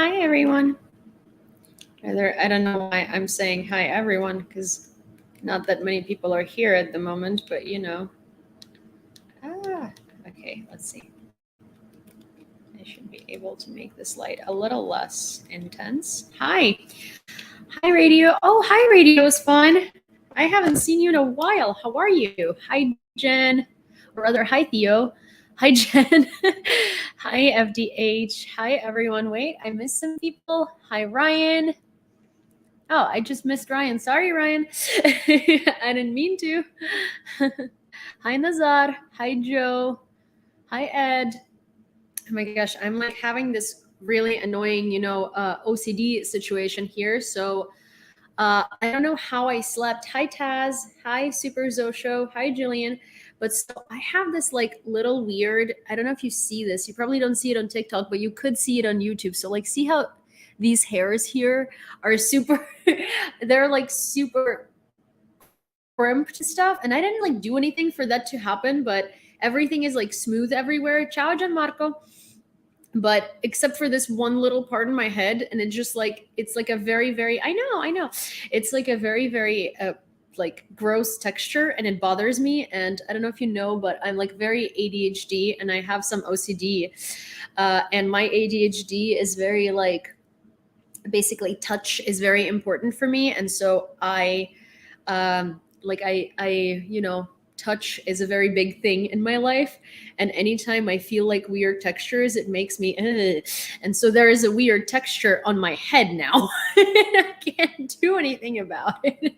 Hi, everyone. I don't know why I'm saying hi, everyone, because not that many people are here at the moment, but okay, let's see. I should be able to make this light a little less intense. Hi. Hi, radio. Oh, hi, radio is fun. I haven't seen you in a while. How are you? Hi, Jen. Or rather, hi, Theo. Hi, Jen. Hi, FDH. Hi, everyone. Wait, I missed some people. Hi, Ryan. Oh, I just missed Ryan. Sorry, Ryan. I didn't mean to. Hi, Nazar. Hi, Joe. Hi, Ed. Oh my gosh, I'm like having this really annoying, OCD situation here. So I don't know how I slept. Hi, Taz. Hi, Super Zosho. Hi, Jillian. But so I have this like little weird, I don't know if you see this. You probably don't see it on TikTok, but you could see it on YouTube. So like see how these hairs here are super, they're like super crimped stuff. And I didn't like do anything for that to happen, but everything is like smooth everywhere. Ciao, Gianmarco. But except for this one little part in my head, and it's like a very, I know, it's like a very, like gross texture, and it bothers me. And I don't know if you know, but I'm like very ADHD, and I have some OCD, and my ADHD is very like, basically touch is very important for me. And so touch is a very big thing in my life. And anytime I feel like weird textures, it makes me, and so there is a weird texture on my head now. I can't do anything about it.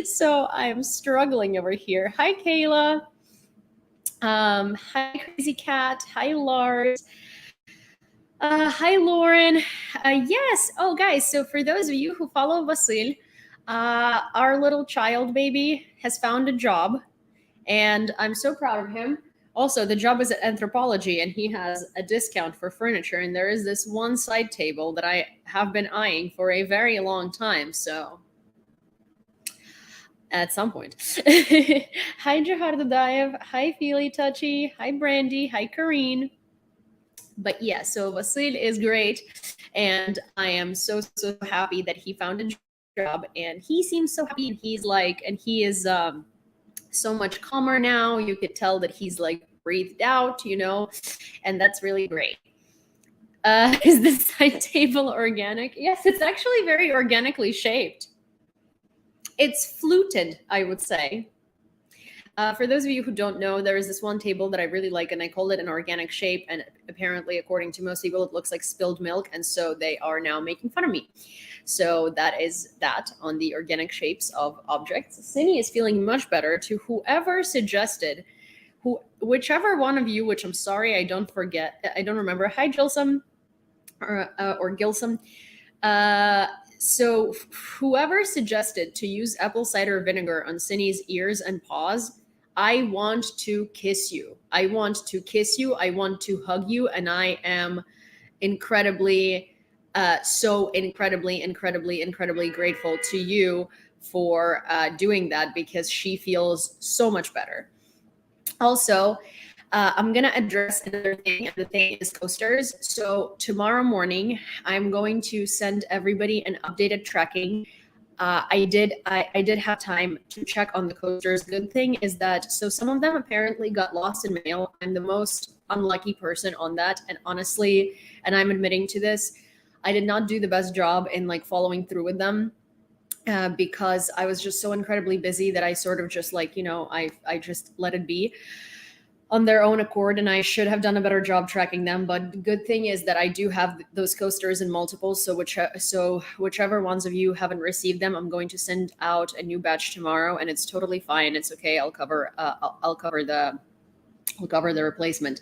So I'm struggling over here. Hi, Kayla. Hi, Crazy Cat. Hi, Lars. Hi, Lauren. Yes. Oh, guys. So for those of you who follow Vasil, our little child baby has found a job, and I'm so proud of him. Also, the job is at anthropology, and he has a discount for furniture. And there is this one side table that I have been eyeing for a very long time. So at some point. Hi, Jahar Dadaev. Hi, Feely Touchy. Hi, Brandy. Hi, Kareen. But yeah, so Vasil is great, and I am so happy that he found a job, and he seems so happy, and he is so much calmer now. You could tell that he's like breathed out, and that's really great. Is the side table organic? Yes, it's actually very organically shaped. It's fluted, I would say. For those of you who don't know, there is this one table that I really like, and I call it an organic shape. And apparently, according to most people, it looks like spilled milk. And so they are now making fun of me. So that is that on the organic shapes of objects. Cindy is feeling much better. To whoever suggested, whichever one of you, which I'm sorry, I don't remember. Hi, Gilsum or Gilsum. So whoever suggested to use apple cider vinegar on Cindy's ears and paws, I want to kiss you. I want to kiss you. I want to hug you. And I am incredibly, so incredibly grateful to you for doing that, because she feels so much better. Also, I'm going to address another thing, and the thing is coasters. So tomorrow morning, I'm going to send everybody an updated tracking. I did have time to check on the coasters. Good thing is that, so some of them apparently got lost in mail. I'm the most unlucky person on that. And honestly, and I'm admitting to this, I did not do the best job in like following through with them. Because I was just so incredibly busy that I sort of just like, I just let it be on their own accord, and I should have done a better job tracking them. But the good thing is that I do have those coasters in multiples. So whichever ones of you haven't received them, I'm going to send out a new batch tomorrow, and it's totally fine. It's okay. I'll cover the replacement.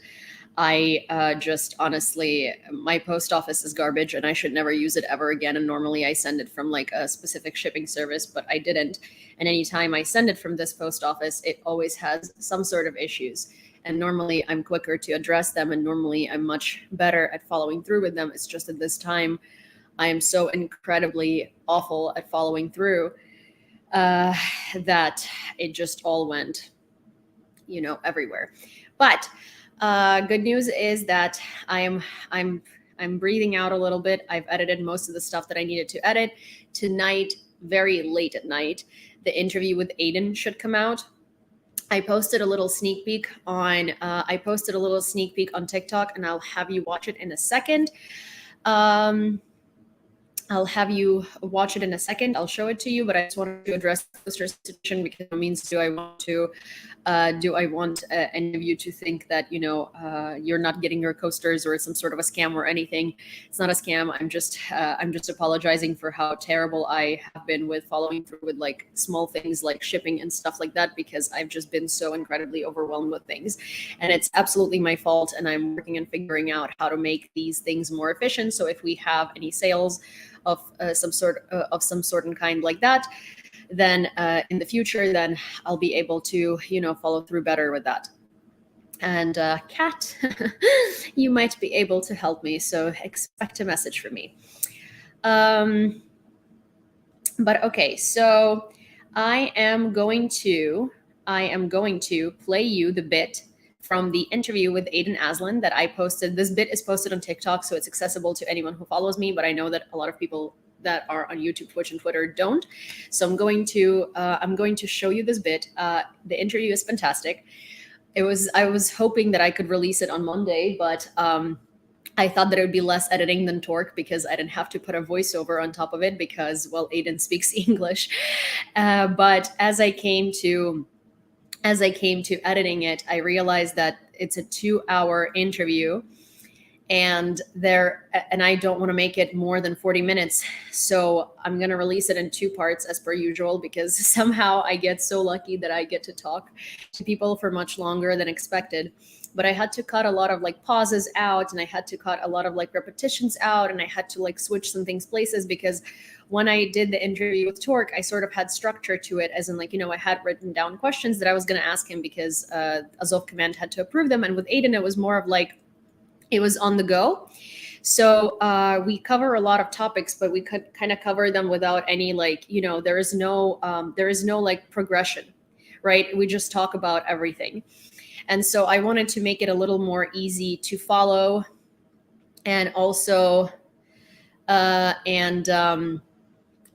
I just honestly, my post office is garbage, and I should never use it ever again. And normally I send it from like a specific shipping service, but I didn't. And anytime I send it from this post office, it always has some sort of issues. And normally I'm quicker to address them, and normally I'm much better at following through with them. It's just at this time, I am so incredibly awful at following through that it just all went, everywhere. But good news is that I'm I'm breathing out a little bit. I've edited most of the stuff that I needed to edit. Tonight, very late at night, the interview with Aiden should come out. I posted a little sneak peek on TikTok, and I'll have you watch it in a second. I'll have you watch it in a second. I'll show it to you, but I just wanted to address the poster situation because it means do I want any of you to think that you're not getting your coasters or it's some sort of a scam or anything? It's not a scam. I'm just apologizing for how terrible I have been with following through with like small things like shipping and stuff like that, because I've just been so incredibly overwhelmed with things, and it's absolutely my fault. And I'm working on figuring out how to make these things more efficient. So if we have any sales of some sort and kind like that, then in the future, then I'll be able to follow through better with that. And Kat, you might be able to help me, so expect a message from me. But okay, so I am going to play you the bit from the interview with Aiden Aslan that I posted. This bit is posted on TikTok, so it's accessible to anyone who follows me, but I know that a lot of people that are on YouTube, Twitch, and Twitter don't. So I'm going to show you this bit. The interview is fantastic. I was hoping that I could release it on Monday, but I thought that it would be less editing than Tork because I didn't have to put a voiceover on top of it because, well, Aiden speaks English. But as I came to editing it, I realized that it's a 2-hour interview, and I don't want to make it more than 40 minutes. So I'm going to release it in 2 parts as per usual, because somehow I get so lucky that I get to talk to people for much longer than expected. But I had to cut a lot of like pauses out, and I had to cut a lot of like repetitions out, and I had to like switch some things places, because when I did the interview with Tork, I sort of had structure to it, as in like, I had written down questions that I was going to ask him because Azov command had to approve them. And with Aiden, it was more of like, it was on the go. So we cover a lot of topics, but we could kind of cover them without any like, there is no like progression, right? We just talk about everything. And so I wanted to make it a little more easy to follow, and also,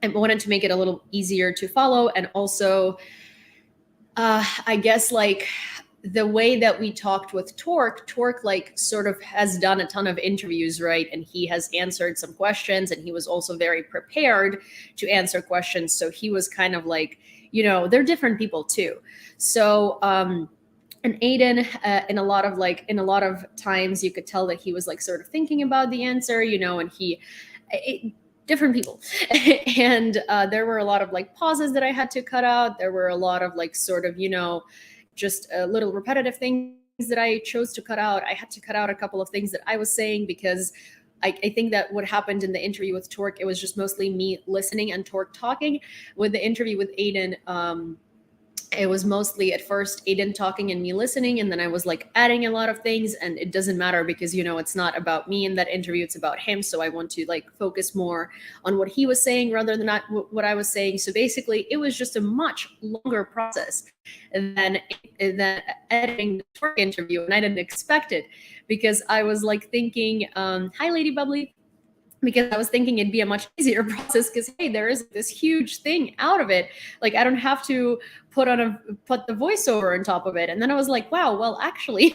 I wanted to make it a little easier to follow. And also, I guess like the way that we talked with Tork like sort of has done a ton of interviews, right? And he has answered some questions, and he was also very prepared to answer questions. So he was kind of like, they're different people too. So, and Aiden, in a lot of times you could tell that he was like sort of thinking about the answer, and different people. And there were a lot of like pauses that I had to cut out. There were a lot of like sort of, just little repetitive things that I chose to cut out. I had to cut out a couple of things that I was saying because I think that what happened in the interview with Tork, it was just mostly me listening and Tork talking. With the interview with Aiden, it was mostly at first Aiden talking and me listening, and then I was like adding a lot of things, and it doesn't matter because it's not about me in that interview, it's about him. So I want to like focus more on what he was saying rather than what I was saying. So basically it was just a much longer process than editing the Tork interview, and I didn't expect it because I was like thinking, hi Lady Bubbly, because I was thinking it'd be a much easier process because, hey, there is this huge thing out of it. Like I don't have to put the voiceover on top of it. And then I was like, wow, well, actually,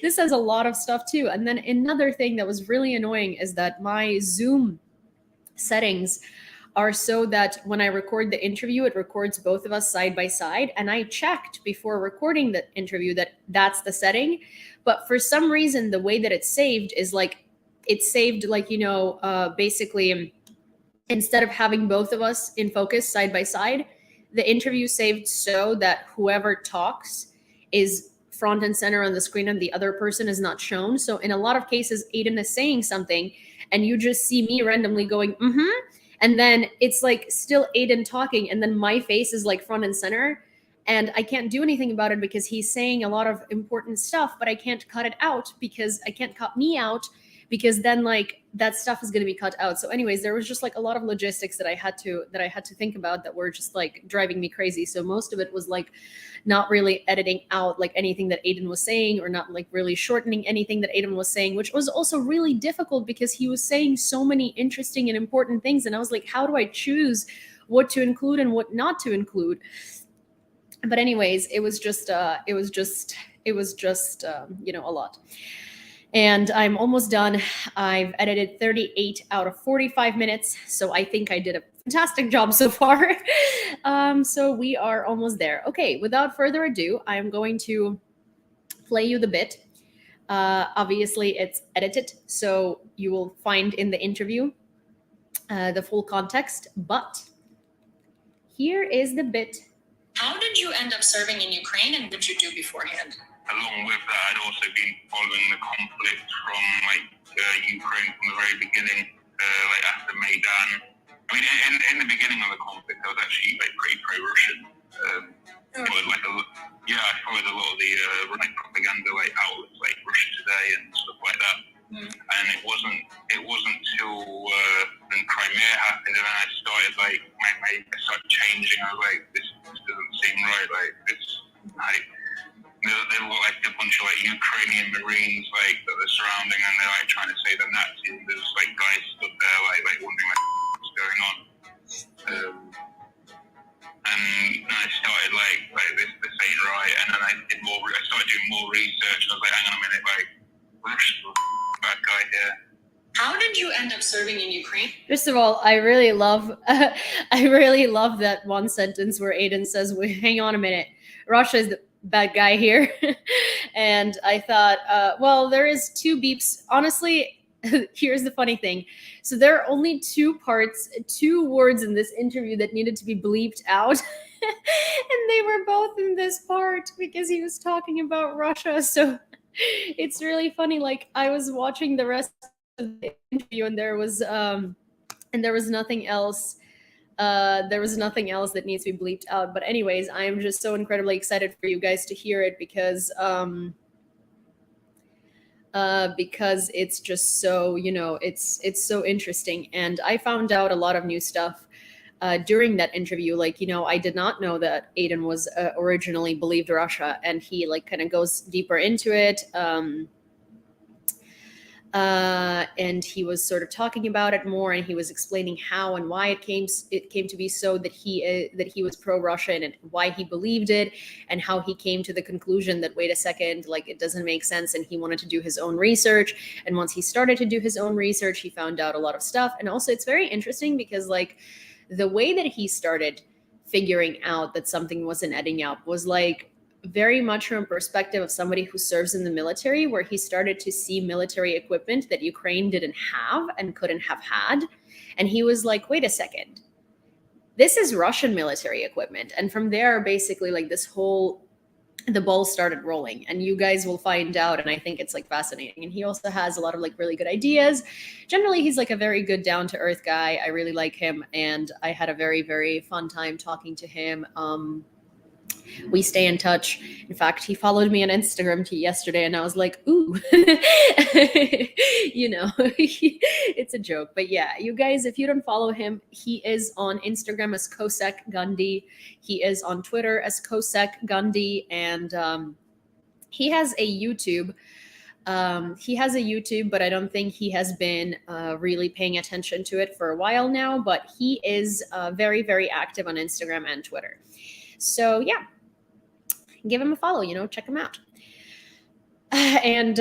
this has a lot of stuff too. And then another thing that was really annoying is that my Zoom settings are so that when I record the interview, it records both of us side by side. And I checked before recording the interview that that's the setting. But for some reason, the way that it's saved is like, it's saved like, basically instead of having both of us in focus side by side, the interview saved so that whoever talks is front and center on the screen and the other person is not shown. So in a lot of cases, Aiden is saying something and you just see me randomly going, and then it's like still Aiden talking, and then my face is like front and center. And I can't do anything about it because he's saying a lot of important stuff, but I can't cut it out because I can't cut me out because then like that stuff is going to be cut out. So anyways, there was just like a lot of logistics that I had to think about that were just like driving me crazy. So most of it was like not really editing out like anything that Aiden was saying, or not like really shortening anything that Aiden was saying, which was also really difficult because he was saying so many interesting and important things, and I was like, how do I choose what to include and what not to include? But anyways, it was just a lot. And I'm almost done. I've edited 38 out of 45 minutes, so I think I did a fantastic job so far. So we are almost there. Okay, without further ado, I'm going to play you the bit. Obviously, it's edited, so you will find in the interview the full context, but here is the bit. How did you end up serving in Ukraine, and what did you do beforehand? Along with that, I'd also been following the conflict from Ukraine from the very beginning, after Maidan. I mean, in the beginning of the conflict, I was actually pretty pro-Russian. I followed a lot of the propaganda outlets like Russia Today and stuff like that. And it wasn't till when Crimea happened and then I started I started changing. I was like, this doesn't seem right. There were a bunch of Ukrainian Marines that are surrounding, and they're trying to say the Nazis. There's guys stood there wondering what's going on. And I started this ain't right. And then I started doing more research. And I was like, hang on a minute, Russia's a bad guy here. How did you end up serving in Ukraine? First of all, I really love that one sentence where Aiden says, well, hang on a minute, Russia is the bad guy here. And I thought, well, there is two beeps. Honestly, here's the funny thing. So there are only two words in this interview that needed to be bleeped out. And they were both in this part because he was talking about Russia. So it's really funny. I was watching the rest of the interview, and there was nothing else. There was nothing else that needs to be bleeped out. But anyways, I am just so incredibly excited for you guys to hear it because it's just so, it's so interesting. And I found out a lot of new stuff during that interview. I did not know that Aiden was originally believed Russia, and he kind of goes deeper into it. And he was sort of talking about it more, and he was explaining how and why it came to be so that he was pro-Russian, and why he believed it, and how he came to the conclusion that, wait a second, it doesn't make sense, and he wanted to do his own research. And once he started to do his own research, he found out a lot of stuff. And also it's very interesting because the way that he started figuring out that something wasn't adding up was very much from perspective of somebody who serves in the military, where he started to see military equipment that Ukraine didn't have and couldn't have had. And he was like, wait a second, this is Russian military equipment. And from there, basically the ball started rolling, and you guys will find out. And I think it's fascinating. And he also has a lot of really good ideas. Generally, he's a very good, down to earth guy. I really like him. And I had a very, very fun time talking to him. We stay in touch. In fact, he followed me on Instagram yesterday, and I was like, ooh, it's a joke. But yeah, you guys, if you don't follow him, he is on Instagram as Kosek Gandhi. He is on Twitter as Kosek Gandhi, and he has a YouTube. But I don't think he has been really paying attention to it for a while now. But he is very, very active on Instagram and Twitter. So yeah, give him a follow, check him out. And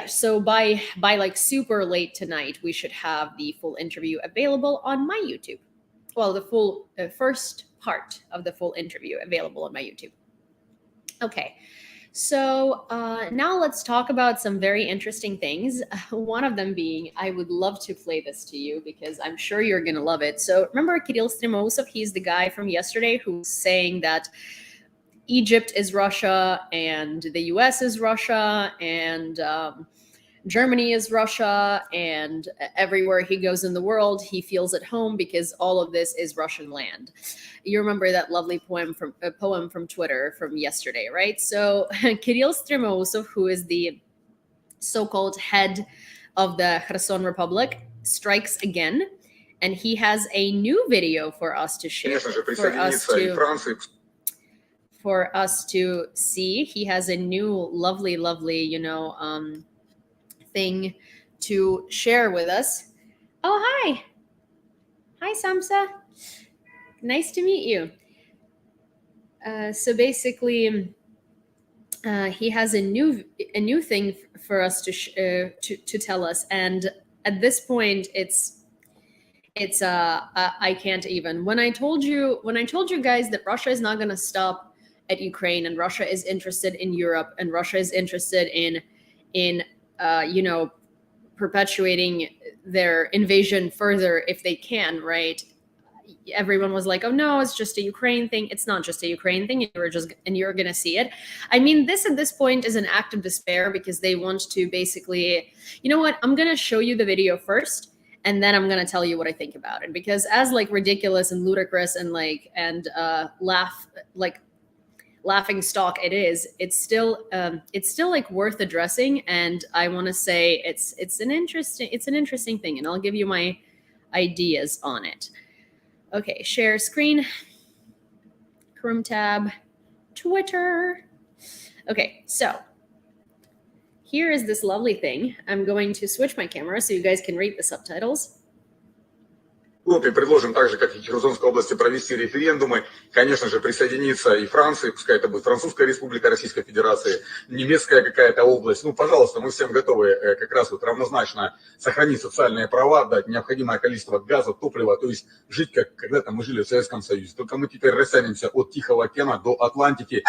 so by super late tonight, we should have the full interview available on my YouTube. Well, the full first part of the full interview available on my YouTube. Okay. So now let's talk about some very interesting things. One of them being, I would love to play this to you because I'm sure you're going to love it. So remember Kirill Stremousov? He's the guy from yesterday who's saying that Egypt is Russia and the US is Russia and Germany is Russia, and everywhere he goes in the world, he feels at home because all of this is Russian land. You remember that lovely poem from Twitter from yesterday, right? So Kirill Stremousov, who is the so-called head of the Kherson Republic strikes again, and he has a new video for us to share, for us to see. He has a new lovely, thing to share with us. Oh, hi. Hi, Samsa. Nice to meet you. So basically, he has a new thing for us to tell us, and at this point, it's I can't even. When I told you guys that Russia is not going to stop at Ukraine, and Russia is interested in Europe, and Russia is interested in perpetuating their invasion further if they can, right? Everyone was like, oh no, it's just a Ukraine thing. It's not just a Ukraine thing. You're going to see it. I mean, this at this point is an act of despair, because they want to basically, you know what? I'm going to show you the video first, and then I'm going to tell you what I think about it, because as ridiculous and ludicrous and laughing stock it is, it's still worth addressing. And I want to say it's an interesting thing, and I'll give you my ideas on it. Okay, share screen, Chrome tab, Twitter. Okay, so here is this lovely thing. I'm going to switch my camera so you guys can read the subtitles. Предложим так же, как и в Херсонской области, провести референдумы. Конечно же, присоединиться и Франции, пускай это будет Французская республика Российской Федерации, немецкая какая-то область. Ну, пожалуйста, мы всем готовы как раз равнозначно сохранить социальные права, дать необходимое количество газа, топлива, то есть жить, как когда-то мы жили в Советском Союзе. Только мы теперь растянемся от Тихого океана до Атлантики.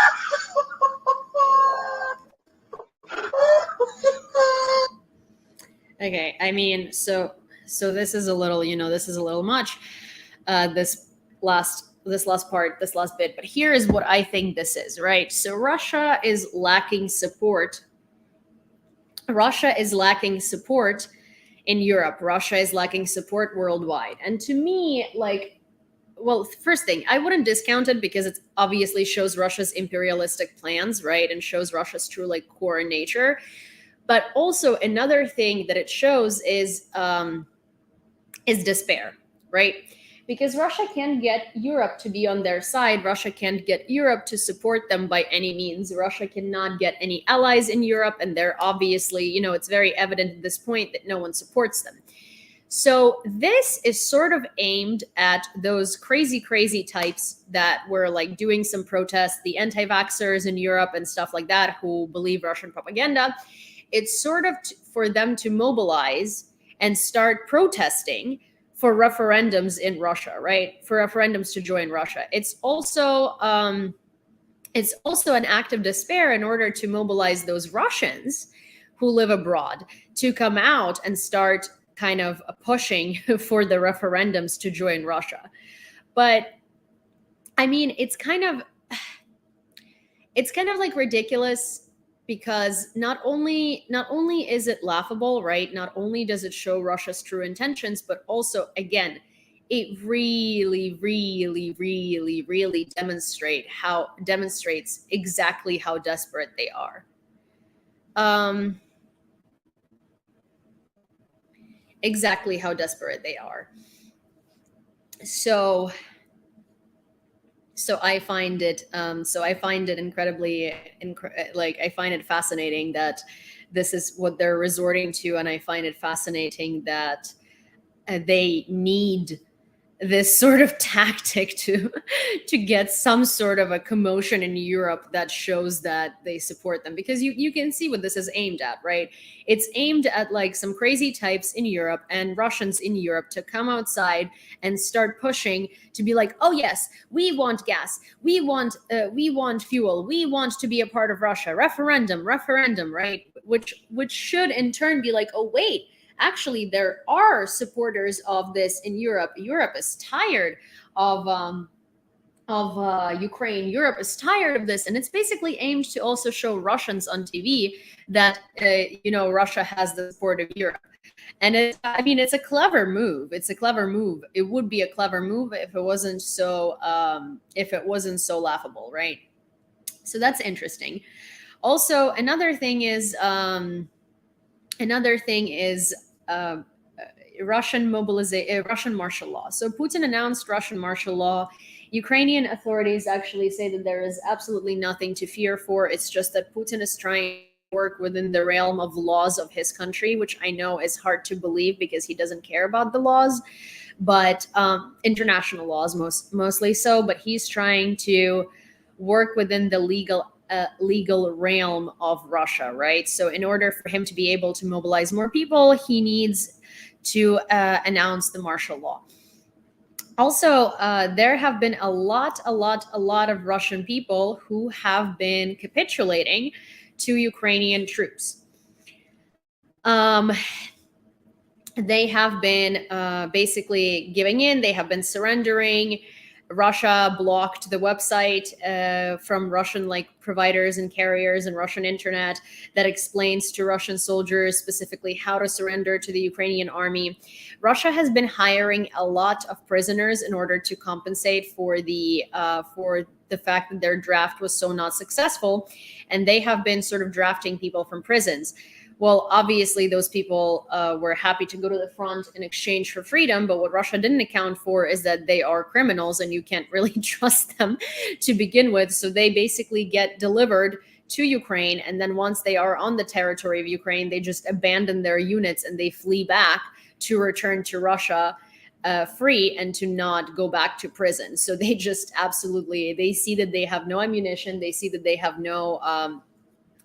Okay, I mean, so this is a little, this is a little much, this last bit, but here is what I think this is, right? So Russia is lacking support. Russia is lacking support in Europe. Russia is lacking support worldwide. And to me, well, first thing, I wouldn't discount it, because it obviously shows Russia's imperialistic plans, right? And shows Russia's true core nature. But also another thing that it shows is despair, right? Because Russia can't get Europe to be on their side. Russia can't get Europe to support them by any means. Russia cannot get any allies in Europe, and they're obviously, it's very evident at this point that no one supports them. So this is sort of aimed at those crazy types that were doing some protests, the anti-vaxxers in Europe and stuff like that, who believe Russian propaganda. It's sort of for them to mobilize and start protesting for referendums in Russia, right? For referendums to join Russia. It's also an act of despair in order to mobilize those Russians who live abroad to come out and start kind of pushing for the referendums to join Russia. But I mean, it's kind of ridiculous, because not only is it laughable, right? Not only does it show Russia's true intentions, but also, again, it really demonstrates exactly how desperate they are. Exactly how desperate they are. So I find it incredibly, I find it fascinating that this is what they're resorting to, and I find it fascinating that they need this sort of tactic to get some sort of a commotion in Europe that shows that they support them, because you can see what this is aimed at, right? It's aimed at some crazy types in Europe and Russians in Europe to come outside and start pushing to be like, oh yes, we want gas, we want fuel, we want to be a part of Russia, referendum, right? Which should in turn be like, oh wait, actually, there are supporters of this in Europe. Europe is tired of Ukraine. Europe is tired of this, and it's basically aimed to also show Russians on TV that Russia has the support of Europe. And it's a clever move. It's a clever move. It would be a clever move if it wasn't so laughable, right? So that's interesting. Also, another thing is Another thing is Russian martial law. So Putin announced Russian martial law. Ukrainian authorities actually say that there is absolutely nothing to fear for. It's just that Putin is trying to work within the realm of laws of his country, which I know is hard to believe because he doesn't care about the laws, but international laws mostly so. But he's trying to work within the legal realm of Russia, right? So in order for him to be able to mobilize more people, he needs to announce the martial law. Also, there have been a lot of Russian people who have been capitulating to Ukrainian troops. They have been basically giving in. They have been surrendering. Russia blocked the website from Russian providers and carriers and Russian internet that explains to Russian soldiers specifically how to surrender to the Ukrainian army. Russia has been hiring a lot of prisoners in order to compensate for the fact that their draft was so not successful, and they have been sort of drafting people from prisons. Well, obviously, those people were happy to go to the front in exchange for freedom. But what Russia didn't account for is that they are criminals and you can't really trust them to begin with. So they basically get delivered to Ukraine. And then once they are on the territory of Ukraine, they just abandon their units and they flee back to return to Russia free and to not go back to prison. So they just they see that they have no ammunition. They see that they have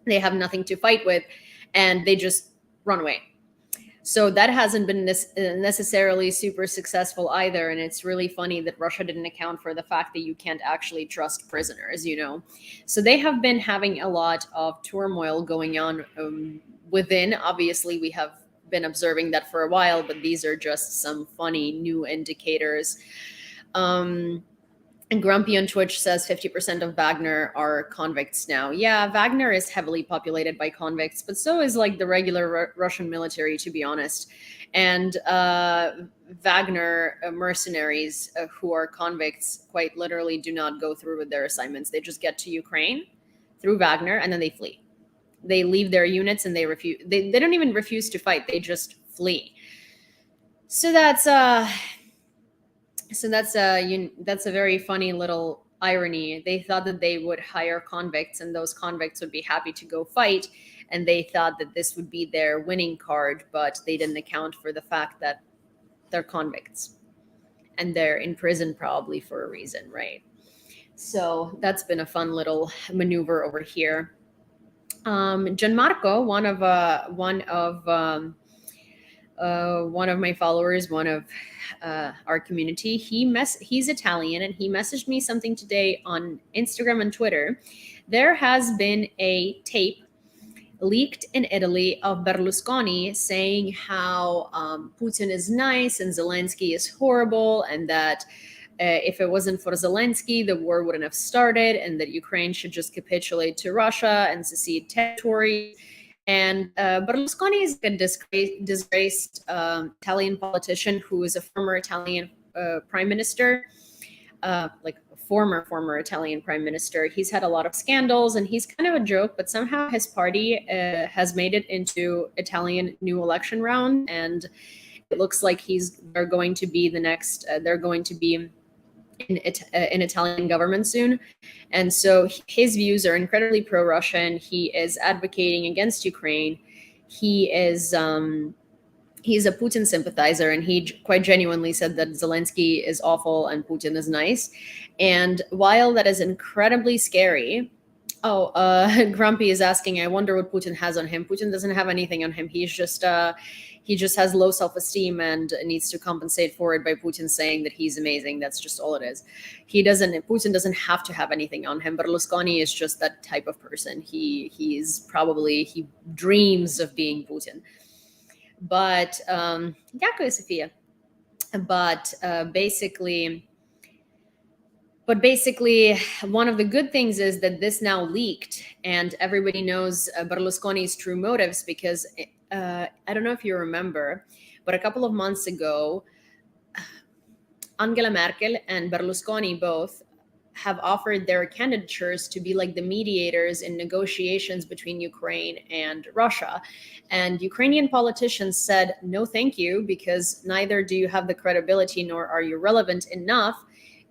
they have nothing to fight with. And they just run away. So that hasn't been necessarily super successful either. And it's really funny that Russia didn't account for the fact that you can't actually trust prisoners, So they have been having a lot of turmoil going on within. Obviously, we have been observing that for a while, but these are just some funny new indicators. And Grumpy on Twitch says 50% of Wagner are convicts now. Yeah, Wagner is heavily populated by convicts, but so is the regular Russian military, to be honest. And Wagner mercenaries who are convicts quite literally do not go through with their assignments. They just get to Ukraine through Wagner and then they flee. They leave their units and they refuse. They don't even refuse to fight. They just flee. So that's a very funny little irony. They thought that they would hire convicts and those convicts would be happy to go fight. And they thought that this would be their winning card, but they didn't account for the fact that they're convicts and they're in prison probably for a reason, right? So that's been a fun little maneuver over here. Gianmarco, one of my followers, one of our community, he's Italian, and he messaged me something today on Instagram and Twitter. There has been a tape leaked in Italy of Berlusconi saying how Putin is nice and Zelensky is horrible, and that if it wasn't for Zelensky, the war wouldn't have started, and that Ukraine should just capitulate to Russia and secede territory. And Berlusconi is a disgraced Italian politician who is a former Italian prime minister, former Italian prime minister. He's had a lot of scandals and he's kind of a joke, but somehow his party has made it into Italian new election round. And it looks like they're going to be in Italian government soon. And so his views are incredibly pro-Russian. He is advocating against Ukraine. He's a Putin sympathizer, and he quite genuinely said that Zelensky is awful and Putin is nice. And while that is incredibly scary, Grumpy is asking, I wonder what Putin has on him. Putin doesn't have anything on him. He just has low self-esteem and needs to compensate for it by Putin saying that he's amazing. That's just all it is. Putin doesn't have to have anything on him. Berlusconi is just that type of person. He dreams of being Putin. But дякую, Софія. But basically, one of the good things is that this now leaked and everybody knows Berlusconi's true motives, because I don't know if you remember, but a couple of months ago, Angela Merkel and Berlusconi both have offered their candidatures to be like the mediators in negotiations between Ukraine and Russia. And Ukrainian politicians said, no, thank you, because neither do you have the credibility, nor are you relevant enough,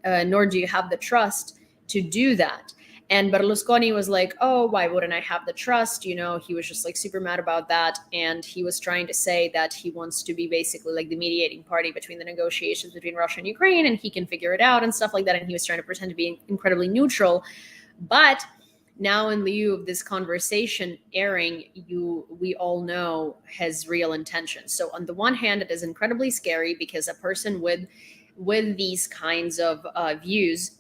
nor do you have the trust to do that. And Berlusconi was like, oh, why wouldn't I have the trust? You know, he was just like super mad about that. And he was trying to say that he wants to be basically like the mediating party between the negotiations between Russia and Ukraine, and he can figure it out and stuff like that. And he was trying to pretend to be incredibly neutral. But now, in lieu of this conversation airing, we all know his real intentions. So on the one hand, it is incredibly scary because a person with these kinds of views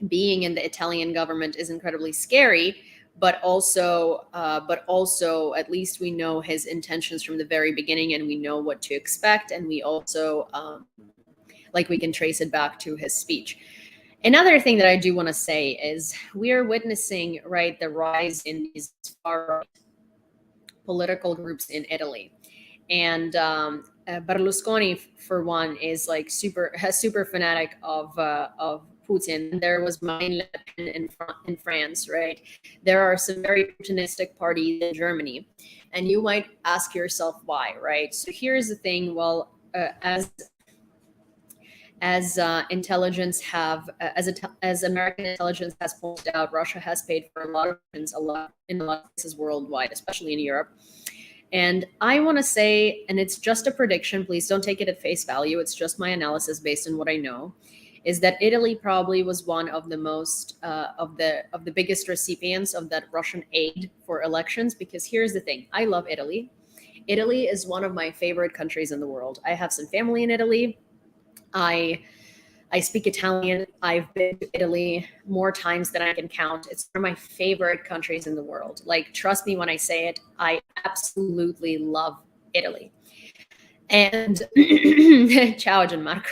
being in the Italian government is incredibly scary, but also at least we know his intentions from the very beginning, and we know what to expect, and we also we can trace it back to his speech. Another thing that I do want to say is we are witnessing, right, the rise in these far-right political groups in Italy, and Berlusconi, for one, is like super fanatic of Putin. There was Marine Le Pen in France, right? There are some very Putinistic parties in Germany, and you might ask yourself why, right? So here's the thing: well, as intelligence as American intelligence has pointed out, Russia has paid for a lot of things, in a lot of places worldwide, especially in Europe. And I want to say, and it's just a prediction, please don't take it at face value, it's just my analysis based on what I know, is that Italy probably was one of the most of the biggest recipients of that Russian aid for elections. Because here's the thing: I love Italy. Italy is one of my favorite countries in the world. I have some family in Italy. I speak Italian. I've been to Italy more times than I can count. It's one of my favorite countries in the world. Like, trust me when I say it, I absolutely love Italy. And ciao, Gianmarco.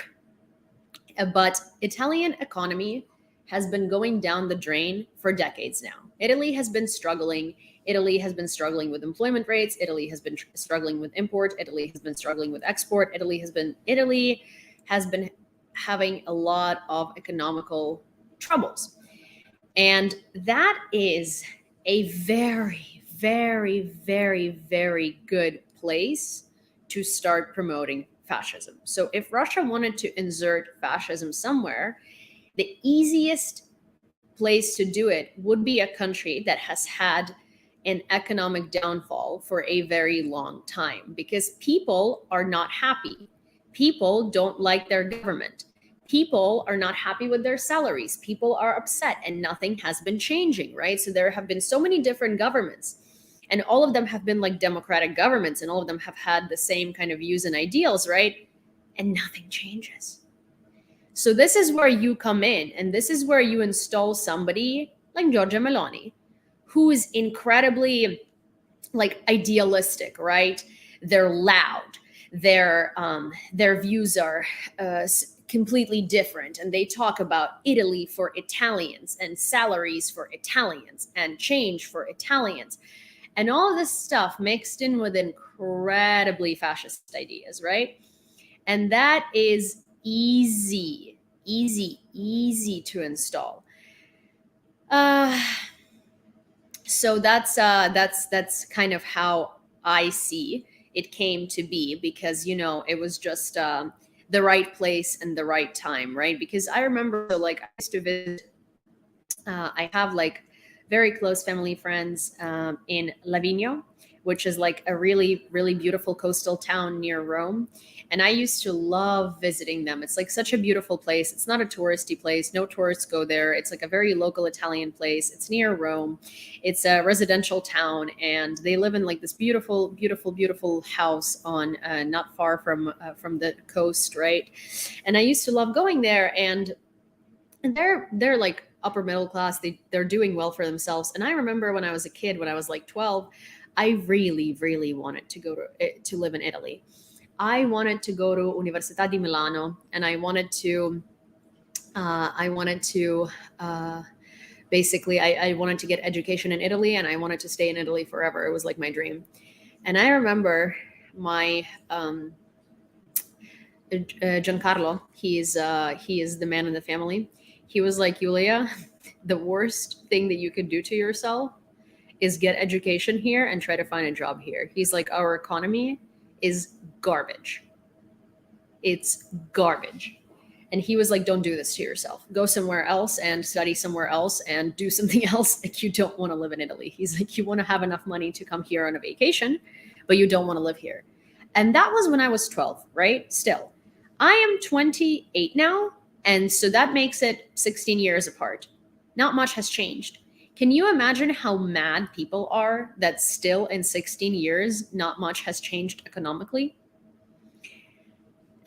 But Italian economy has been going down the drain for decades now. Italy has been struggling. Italy has been struggling with employment rates. Italy has been struggling with import. Italy has been struggling with export. Italy has been having a lot of economical troubles. And that is a very, very, very, very good place to start promoting fascism. So if Russia wanted to insert fascism somewhere, the easiest place to do it would be a country that has had an economic downfall for a very long time, because people are not happy. People don't like their government. People are not happy with their salaries. People are upset, and nothing has been changing, right? So there have been so many different governments, and all of them have been like democratic governments, and all of them have had the same kind of views and ideals, right? And nothing changes. So this is where you come in, and this is where you install somebody like Giorgia Meloni, who is incredibly like idealistic, right? They're loud. Their views are completely different, and they talk about Italy for Italians and salaries for Italians and change for Italians. And all of this stuff mixed in with incredibly fascist ideas, right? And that is easy to install. So that's kind of how I see it came to be, because, you know, it was just the right place and the right time, right? Because I remember, like, I used to visit, I have like very close family friends in Lavigno, which is like a really, really beautiful coastal town near Rome. And I used to love visiting them. It's like such a beautiful place. It's not a touristy place. No tourists go there. It's like a very local Italian place. It's near Rome. It's a residential town, and they live in like this beautiful, beautiful, beautiful house on not far from the coast, right? And I used to love going there, and they're like upper middle class. They're doing well for themselves. And I remember when I was a kid, when I was like 12, I really, really wanted to go to live in Italy. I wanted to go to Università di Milano, and I wanted to basically, I wanted to get education in Italy, and I wanted to stay in Italy forever. It was like my dream. And I remember my Giancarlo, he is the man in the family. He was like, Yulia, the worst thing that you could do to yourself is get education here and try to find a job here. He's like, our economy is garbage. It's garbage. And he was like, don't do this to yourself. Go somewhere else and study somewhere else and do something else. Like, you don't want to live in Italy. He's like, you want to have enough money to come here on a vacation, but you don't want to live here. And that was when I was 12, right? Still, I am 28 now. And so that makes it 16 years apart. Not much has changed. Can you imagine how mad people are that still in 16 years, not much has changed economically?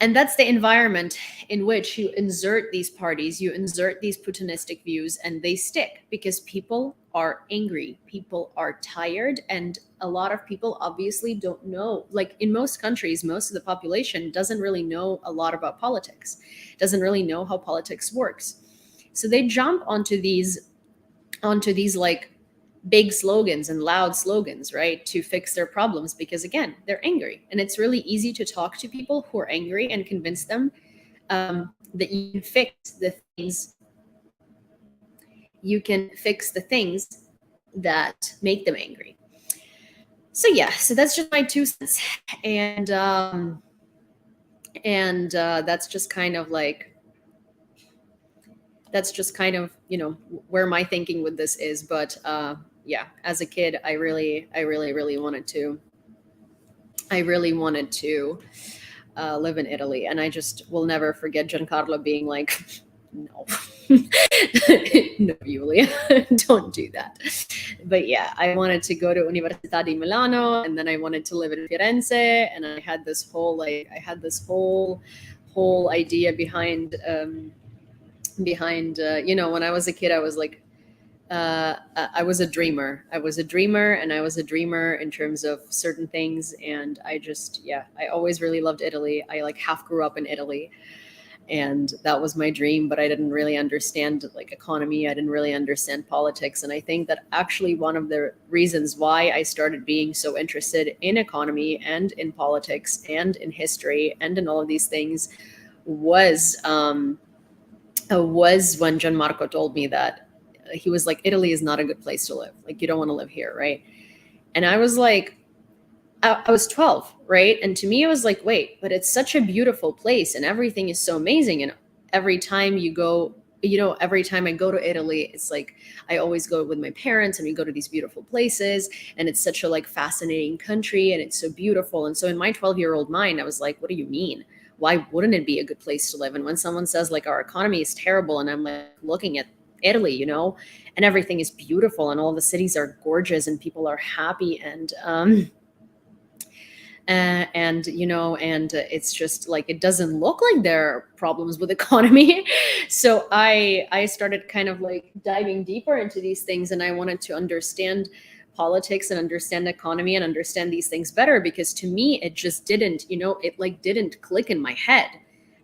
And that's the environment in which you insert these parties, you insert these Putinistic views, and they stick because people are angry, people are tired, and a lot of people obviously don't know. Like in most countries, most of the population doesn't really know a lot about politics, doesn't really know how politics works. So they jump onto these like big slogans and loud slogans, right, to fix their problems because, again, they're angry. And it's really easy to talk to people who are angry and convince them that you can fix the things. You can fix the things that make them angry. So yeah, so that's just my 2 cents. And that's just kind of like, you know, where my thinking with this is. But yeah, as a kid, I really wanted to live in Italy. And I just will never forget Giancarlo being like, no, no, Julia, don't do that. But yeah, I wanted to go to Università di Milano, and then I wanted to live in Firenze. And I had this whole whole idea behind, you know, when I was a kid, I was like, I was a dreamer. I was a dreamer, and I was a dreamer in terms of certain things. And I just, yeah, I always really loved Italy. I like half grew up in Italy, and that was my dream, but I didn't really understand like economy. I didn't really understand politics. And I think that actually one of the reasons why I started being so interested in economy and in politics and in history and in all of these things was when Gianmarco told me that he was like, Italy is not a good place to live. Like, you don't want to live here, right? And I was like, I was 12, right? And to me, it was like, wait, but it's such a beautiful place and everything is so amazing. And every time you go, you know, every time I go to Italy, it's like, I always go with my parents and we go to these beautiful places, and it's such a like fascinating country and it's so beautiful. And so in my 12-year-old mind, I was like, what do you mean? Why wouldn't it be a good place to live? And when someone says like our economy is terrible, and I'm like looking at Italy, you know, and everything is beautiful and all the cities are gorgeous and people are happy, and you know, and it's just like, it doesn't look like there are problems with economy. So I started kind of like diving deeper into these things, and I wanted to understand politics and understand economy and understand these things better, because to me, it just didn't, you know, it like didn't click in my head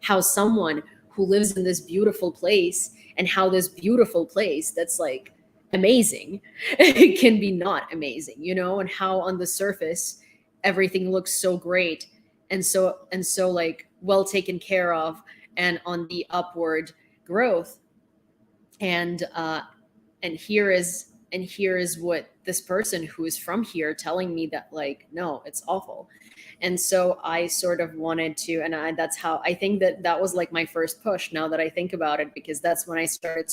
how someone who lives in this beautiful place, and how this beautiful place that's like amazing can be not amazing, you know, and how on the surface everything looks so great and so like well taken care of and on the upward growth. And here is what this person who is from here telling me that like, no, it's awful. And so I sort of wanted to, and that's how I think that was like my first push, now that I think about it, because that's when I started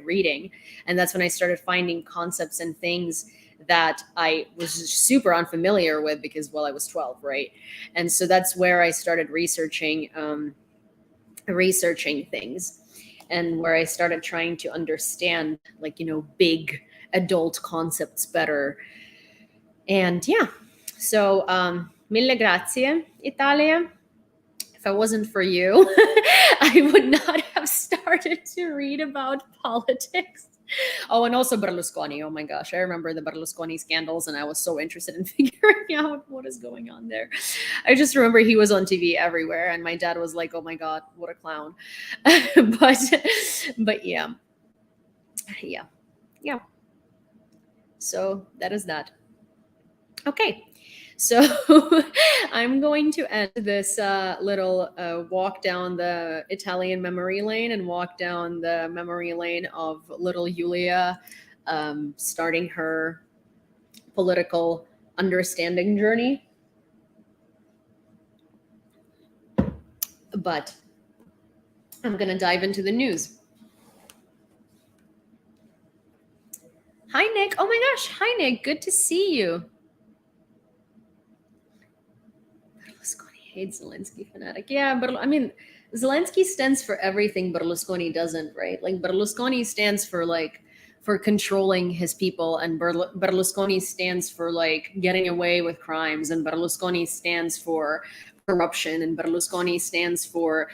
reading, and that's when I started finding concepts and things that I was super unfamiliar with, because, well, I was 12, right? And so that's where I started researching things, and where I started trying to understand, like, you know, big adult concepts better. And yeah, so mille grazie, Italia. If it wasn't for you, I would not have started to read about politics. Oh, and also Berlusconi. Oh my gosh, I remember the Berlusconi scandals, and I was so interested in figuring out what is going on there. I just remember he was on TV everywhere, and my dad was like, "Oh my God, what a clown!" but yeah. So that is that. Okay, So I'm going to end this little walk down the Italian memory lane and walk down the memory lane of little Yulia starting her political understanding journey. But I'm going to dive into the news. Hi, Nick. Oh my gosh. Hi, Nick. Good to see you. Berlusconi hates Zelensky fanatic. Yeah, but I mean, Zelensky stands for everything Berlusconi doesn't, right? Like Berlusconi stands for controlling his people, and Berlusconi stands for like getting away with crimes, and Berlusconi stands for corruption, and Berlusconi stands for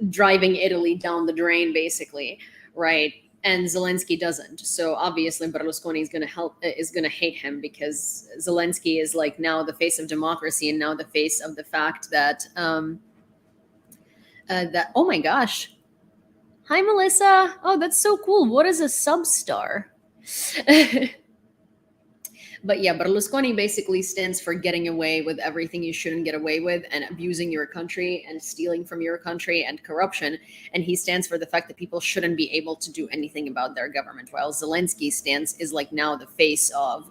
driving Italy down the drain, basically, right? And Zelensky doesn't. So obviously Berlusconi is going to hate him, because Zelensky is like now the face of democracy, and now the face of the fact that oh my gosh. Hi, Melissa. Oh, that's so cool. What is a substar? But yeah, Berlusconi basically stands for getting away with everything you shouldn't get away with, and abusing your country and stealing from your country and corruption. And he stands for the fact that people shouldn't be able to do anything about their government. While Zelensky is like now the face of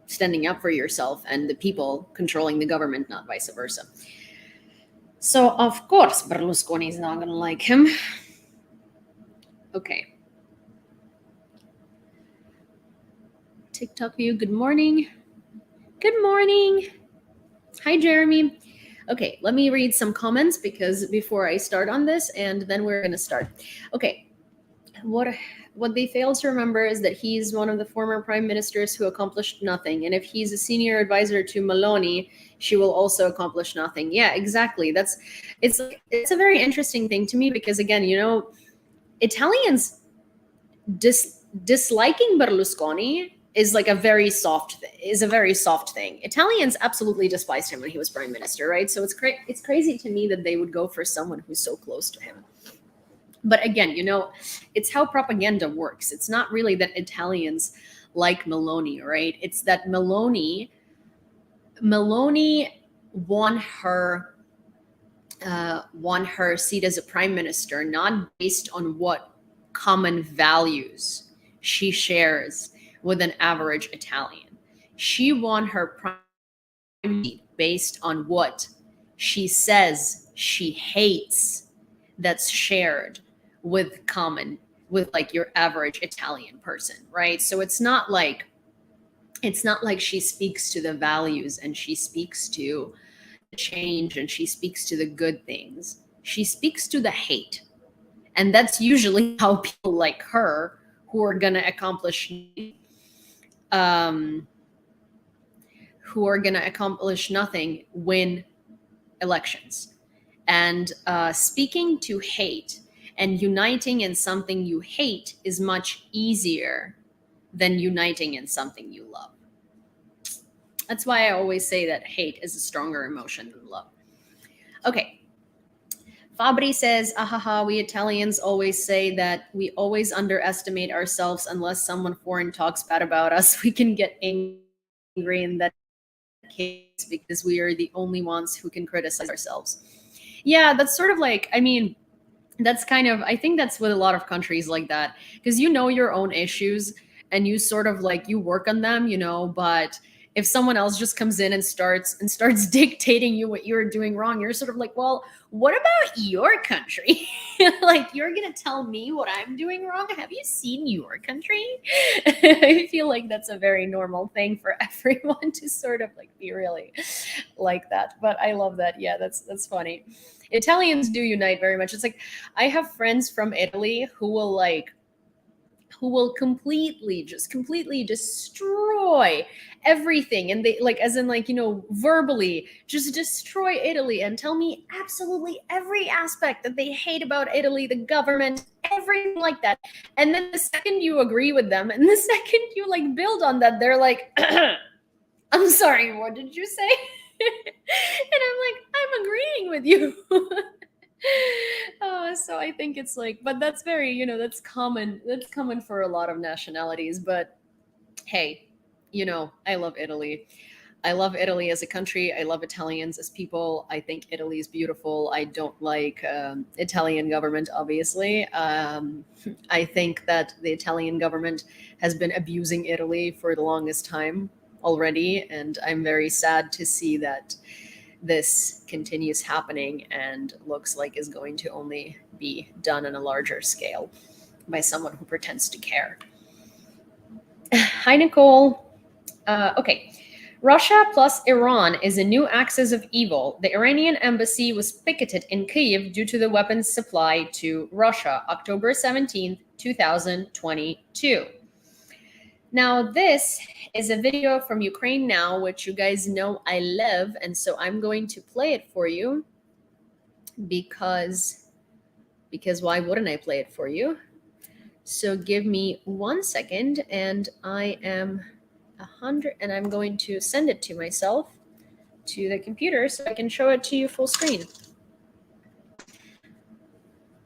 standing up for yourself and the people controlling the government, not vice versa. So of course Berlusconi is not going to like him. Okay. TikTok view, good morning. Good morning. Hi, Jeremy. Okay, let me read some comments before I start on this, and then we're going to start. Okay, what they fail to remember is that he's one of the former prime ministers who accomplished nothing. And if he's a senior advisor to Meloni, she will also accomplish nothing. Yeah, exactly. It's a very interesting thing to me, because again, Italians disliking Berlusconi is like a very soft thing. Italians absolutely despised him when he was prime minister, right? So it's crazy to me that they would go for someone who's so close to him. But again, it's how propaganda works. It's not really that Italians like Meloni, right? It's that Meloni won her seat as a prime minister not based on what common values she shares with an average Italian. She won her prime seat based on what she says she hates that's shared with like your average Italian person, right? So it's not like she speaks to the values and she speaks to the change and she speaks to the good things. She speaks to the hate. And that's usually how people like her, who are going to accomplish nothing, win elections. And speaking to hate and uniting in something you hate is much easier than uniting in something you love. That's why I always say that hate is a stronger emotion than love. Okay. Fabri says, ahaha, we Italians always say that we always underestimate ourselves. Unless someone foreign talks bad about us, we can get angry in that case because we are the only ones who can criticize ourselves. Yeah, that's sort of like, I mean, that's kind of, I think that's with a lot of countries like that, because you know your own issues and you sort of like, you work on them, but if someone else just comes in and starts dictating you what you're doing wrong, you're sort of like, well, what about your country? Like, you're going to tell me what I'm doing wrong? Have you seen your country? I feel like that's a very normal thing for everyone to sort of like be really like that. But I love that. Yeah, that's funny. Italians do unite very much. It's like, I have friends from Italy who will completely destroy everything, and they like, as in like, verbally just destroy Italy and tell me absolutely every aspect that they hate about Italy, the government, everything like that. And then the second you agree with them and the second you like build on that, they're like, I'm sorry, what did you say? And I'm like, I'm agreeing with you. So I think it's like, but that's very, that's common for a lot of nationalities. But hey, you know, I love Italy. I love Italy as a country. I love Italians as people. I think Italy is beautiful. I don't like Italian government, obviously. I think that the Italian government has been abusing Italy for the longest time already, and I'm very sad to see that this continues happening and looks like is going to only be done on a larger scale by someone who pretends to care. Hi, Nicole. Okay. Russia plus Iran is a new axis of evil. The Iranian embassy was picketed in Kyiv due to the weapons supply to Russia, October 17th, 2022. Now, this is a video from Ukraine Now, which you guys know I love, and so I'm going to play it for you because why wouldn't I play it for you? So give me 1 second, and I am 100, and I'm going to send it to myself to the computer so I can show it to you full screen.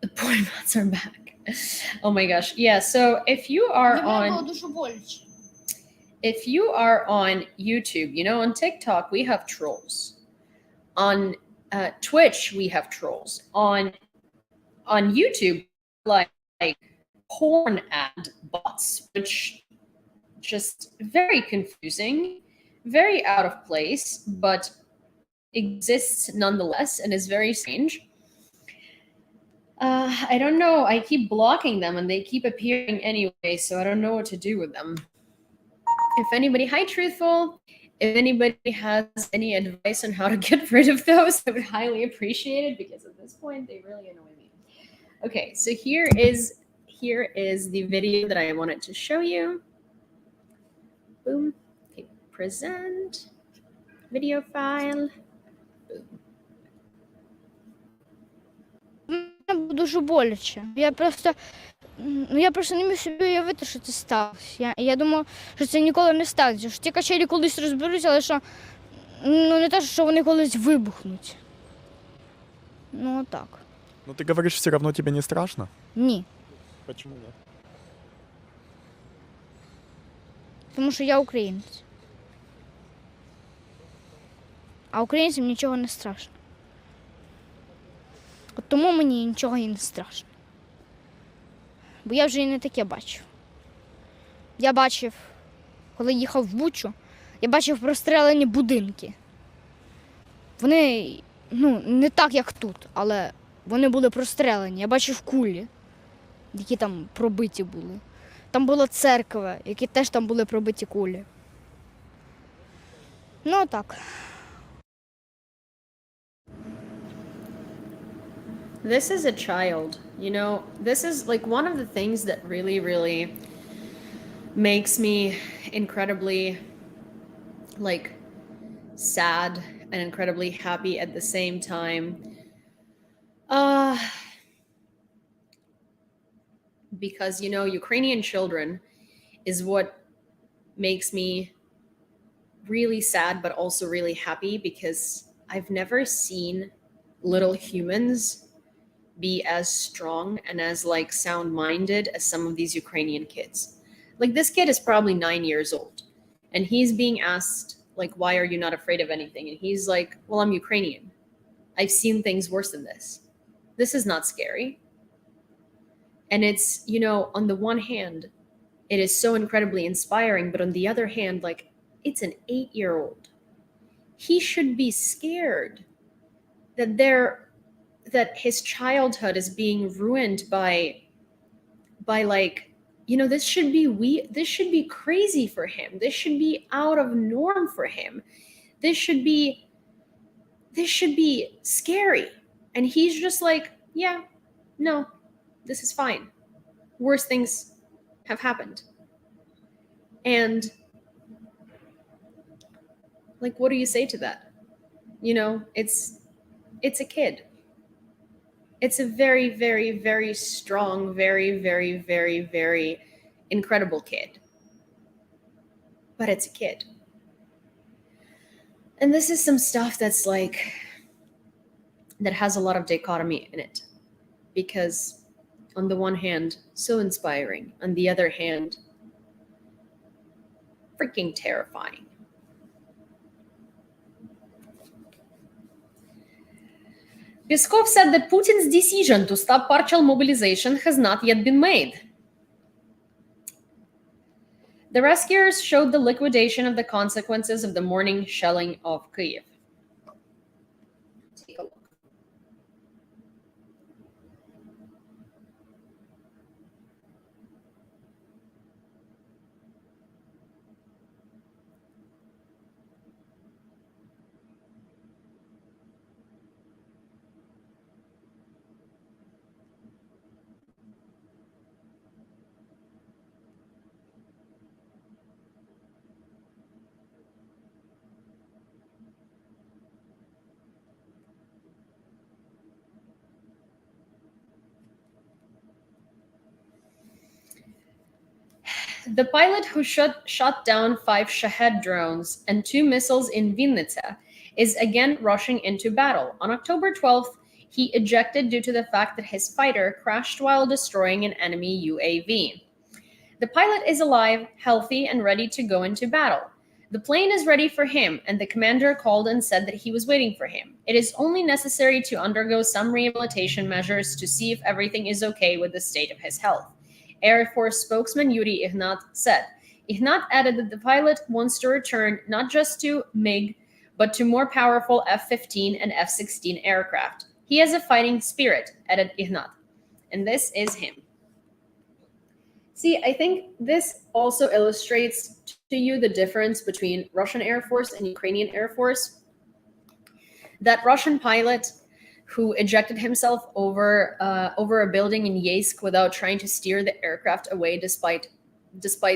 The porn bots are back. Oh my gosh. Yeah, so if you are on YouTube, you know, on TikTok we have trolls. On Twitch we have trolls. On YouTube, like porn ad bots, which just very confusing, very out of place, but exists nonetheless and is very strange. I don't know. I keep blocking them and they keep appearing anyway, so I don't know what to do with them. If anybody, hi Truthful, if anybody has any advice on how to get rid of those, I would highly appreciate it, because at this point they really annoy me. Okay, so here is the video that I wanted to show you. Boom. Okay, present video file. Boom. Дуже боляче. Я просто не міг собі уявити, що це сталося. Я думав, що це ніколи не станеться. Що ті качелі колись розберуться, але що не те, що вони колись вибухнуть. Ну, так. Но ты говоришь, все равно тебе не страшно? Ні. Почему нет? Тому що я українець. А українцям нічого не страшно. От тому мені нічого і не страшно. Бо я вже і не таке бачив. Я бачив, коли їхав в Бучу, я бачив прострелені будинки. Вони, не так, як тут, але вони були прострелені. Я бачив кулі, які там пробиті були. Там була церква, які теж там були пробиті кулі. Ну, так. This is a child, you know, this is like one of the things that really, really makes me incredibly like sad and incredibly happy at the same time. Because, you know, Ukrainian children is what makes me really sad, but also really happy, because I've never seen little humans be as strong and as like sound-minded as some of these Ukrainian kids. Like, this kid is probably 9 years old and he's being asked, like, why are you not afraid of anything? And he's like, well, I'm Ukrainian. I've seen things worse than this. This is not scary. And it's, you know, on the one hand, it is so incredibly inspiring, but on the other hand, like, it's an 8-year-old. He should be scared that his childhood is being ruined by like, you know, this should be crazy for him. This should be out of norm for him. This should be scary. And he's just like, yeah, no, this is fine. Worse things have happened. And like, what do you say to that? You know, it's a kid. It's a very, very, very strong, very, very, very, very incredible kid. But it's a kid. And this is some stuff that's like, that has a lot of dichotomy in it. Because on the one hand, so inspiring. On the other hand, freaking terrifying. Peskov said that Putin's decision to stop partial mobilization has not yet been made. The rescuers showed the liquidation of the consequences of the morning shelling of Kyiv. Take a look. The pilot who shot down 5 Shahed drones and 2 missiles in Vinnytsia is again rushing into battle. On October 12th, he ejected due to the fact that his fighter crashed while destroying an enemy UAV. The pilot is alive, healthy, and ready to go into battle. The plane is ready for him, and the commander called and said that he was waiting for him. It is only necessary to undergo some rehabilitation measures to see if everything is okay with the state of his health. Air Force spokesman Yuri Ignat said. Ignat added that the pilot wants to return not just to MiG, but to more powerful F-15 and F-16 aircraft. He has a fighting spirit, added Ignat. And this is him. See, I think this also illustrates to you the difference between Russian Air Force and Ukrainian Air Force. That Russian pilot who ejected himself over a building in Yeysk without trying to steer the aircraft away despite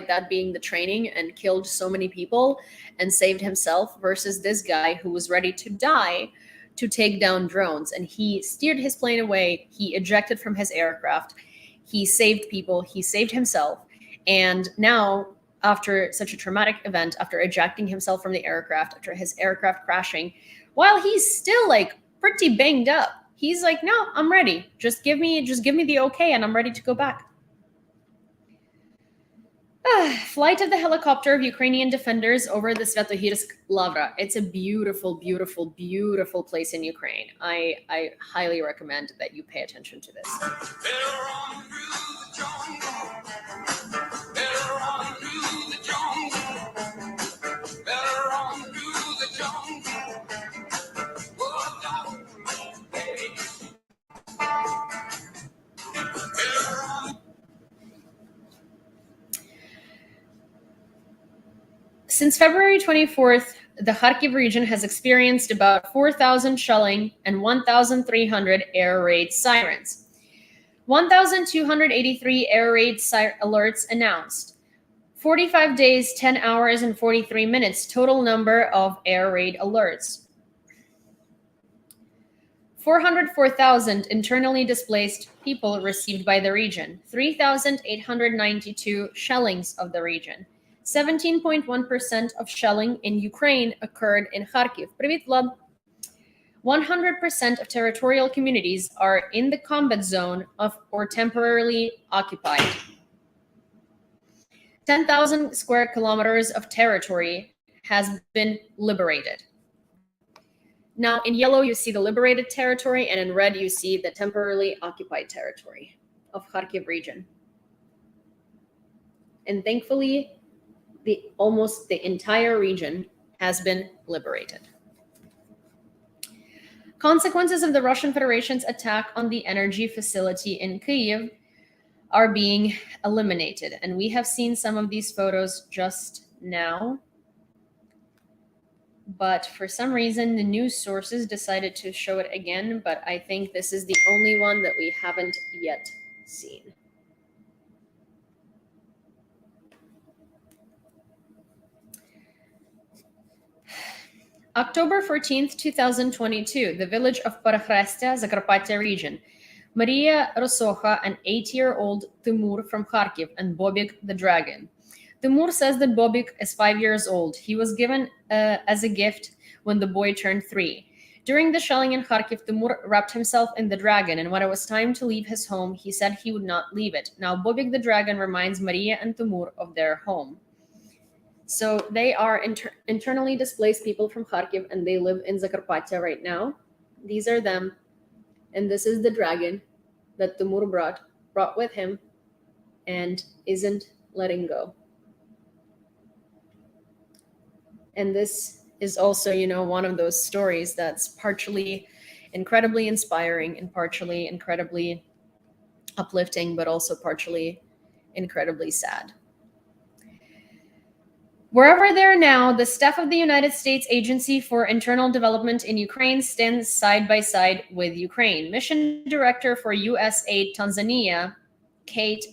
that being the training, and killed so many people and saved himself, versus this guy who was ready to die to take down drones. And he steered his plane away, he ejected from his aircraft, he saved people, he saved himself. And now, after such a traumatic event, after ejecting himself from the aircraft, after his aircraft crashing, while he's still like pretty banged up, he's like, no, I'm ready. Just give me the okay, and I'm ready to go back. Flight of the helicopter of Ukrainian defenders over the Svetohirsk Lavra. It's a beautiful, beautiful, beautiful place in Ukraine. I highly recommend that you pay attention to this. Since February 24th, the Kharkiv region has experienced about 4,000 shelling and 1,300 air raid sirens. 1,283 air raid alerts announced. 45 days, 10 hours, and 43 minutes total number of air raid alerts. 404,000 internally displaced people received by the region. 3,892 shellings of the region. 17.1% of shelling in Ukraine occurred in Kharkiv. Привіт, Vlad. 100% of territorial communities are in the combat zone or temporarily occupied. 10,000 square kilometers of territory has been liberated. Now, in yellow, you see the liberated territory, and in red, you see the temporarily occupied territory of Kharkiv region. And thankfully, almost the entire region has been liberated. Consequences of the Russian Federation's attack on the energy facility in Kyiv are being eliminated. And we have seen some of these photos just now. But for some reason, the news sources decided to show it again. But I think this is the only one that we haven't yet seen. October 14th, 2022, the village of Перехрестя, Zakarpattia region. Maria Rosocha, an 8-year-old Timur from Kharkiv, and Bobik the dragon. Timur says that Bobik is 5 years old. He was given as a gift when the boy turned 3. During the shelling in Kharkiv, Timur wrapped himself in the dragon, and when it was time to leave his home, he said he would not leave it. Now, Bobik the dragon reminds Maria and Timur of their home. So they are internally displaced people from Kharkiv, and they live in Zakarpattia right now. These are them. And this is the dragon that Timur brought with him and isn't letting go. And this is also, one of those stories that's partially incredibly inspiring and partially incredibly uplifting, but also partially incredibly sad. Wherever they are now, the staff of the United States Agency for Internal Development in Ukraine stands side by side with Ukraine. Mission Director for U.S. Aid Tanzania, Kate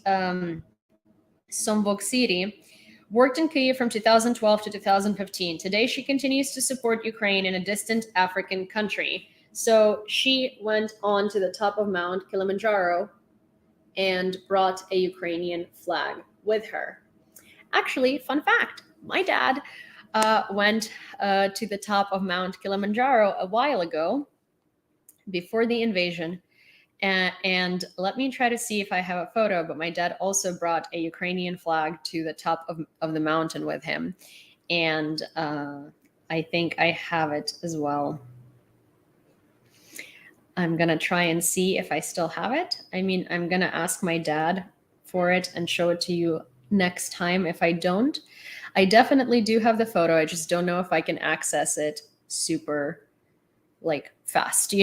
Somvoksiri, worked in Kyiv from 2012 to 2015. Today, she continues to support Ukraine in a distant African country. So she went on to the top of Mount Kilimanjaro and brought a Ukrainian flag with her. Actually, fun fact, my dad went to the top of Mount Kilimanjaro a while ago, before the invasion. And let me try to see if I have a photo, but my dad also brought a Ukrainian flag to the top of the mountain with him. And I think I have it as well. I'm going to try and see if I still have it. I mean, I'm going to ask my dad for it and show it to you next time. If I don't, I definitely do have the photo. I just don't know if I can access it super fast,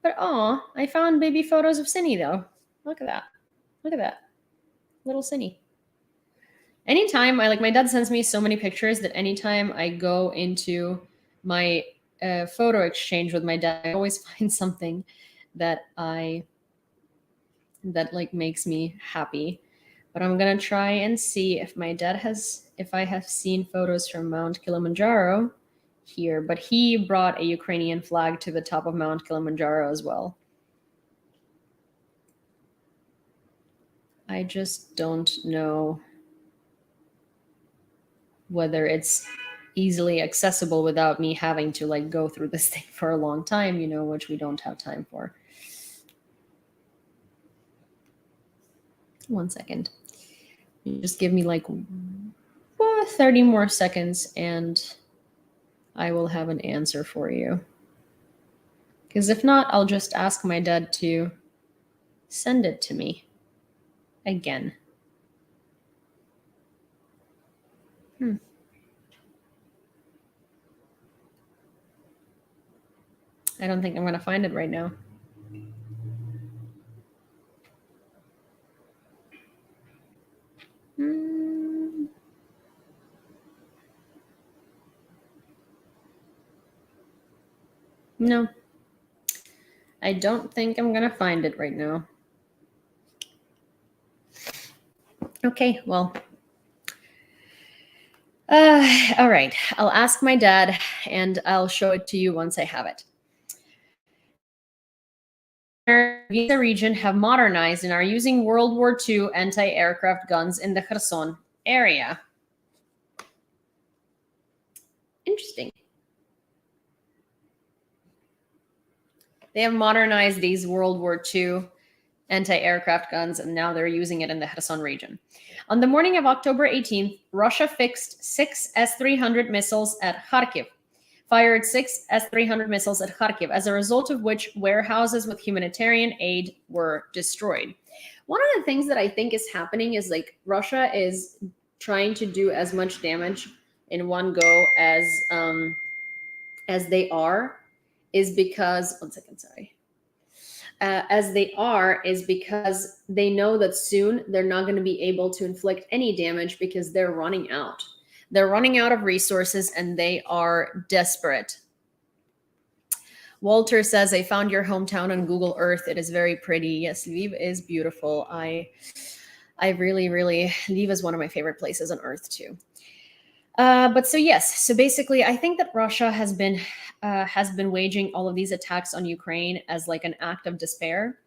But I found baby photos of Cinny though. Look at that. Look at that. Little Cinny. Anytime my dad sends me so many pictures that anytime I go into my photo exchange with my dad, I always find something that makes me happy. But I'm gonna try and see if if I have seen photos from Mount Kilimanjaro here. But he brought a Ukrainian flag to the top of Mount Kilimanjaro as well. I just don't know whether it's easily accessible without me having to go through this thing for a long time, which we don't have time for. 1 second. Just give me 30 more seconds and I will have an answer for you. Because if not, I'll just ask my dad to send it to me again. I don't think I'm going to find it right now. No, I don't think I'm going to find it right now. Okay, well, all right. I'll ask my dad and I'll show it to you once I have it. The region have modernized and are using World War II anti-aircraft guns in the Kherson area. Interesting. They have modernized these World War II anti-aircraft guns, and now they're using it in the Kherson region. On the morning of October 18th, Russia fixed 6 S-300 missiles at Kharkiv, fired 6 S-300 missiles at Kharkiv, as a result of which warehouses with humanitarian aid were destroyed. One of the things that I think is happening is Russia is trying to do as much damage in one go as they are, is because, 1 second, sorry. As they are is because they know that soon they're not going to be able to inflict any damage because they're running out. They're running out of resources and they are desperate. Walter says, I found your hometown on Google Earth. It is very pretty. Yes, Lviv is beautiful. I really, Lviv is one of my favorite places on Earth too. But so yes, so basically, I think that Russia has been waging all of these attacks on Ukraine as an act of despair.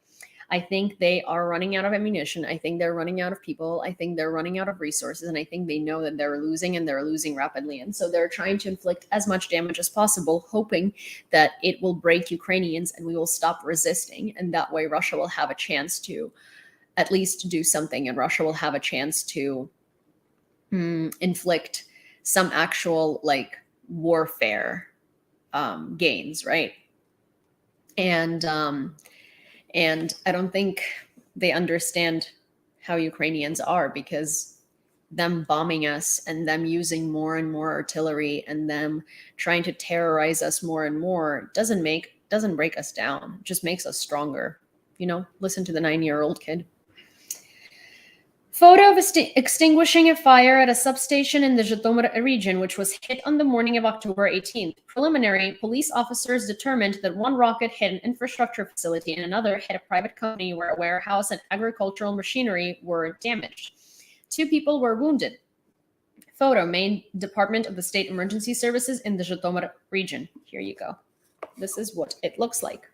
I think they are running out of ammunition. I think they're running out of people. I think they're running out of resources. And I think they know that they're losing and they're losing rapidly. And so they're trying to inflict as much damage as possible, hoping that it will break Ukrainians and we will stop resisting. And that way Russia will have a chance to at least do something, and Russia will have a chance to inflict some actual like warfare gains, right? And I don't think they understand how Ukrainians are, because them bombing us and them using more and more artillery and them trying to terrorize us more and more doesn't break us down, it just makes us stronger. You know, listen to the 9-year-old kid. Photo of extinguishing a fire at a substation in the Zhytomyr region, which was hit on the morning of October 18th. Preliminary, police officers determined that one rocket hit an infrastructure facility and another hit a private company where a warehouse and agricultural machinery were damaged. 2 people were wounded. Photo, main department of the State Emergency Services in the Zhytomyr region. Here you go. This is what it looks like.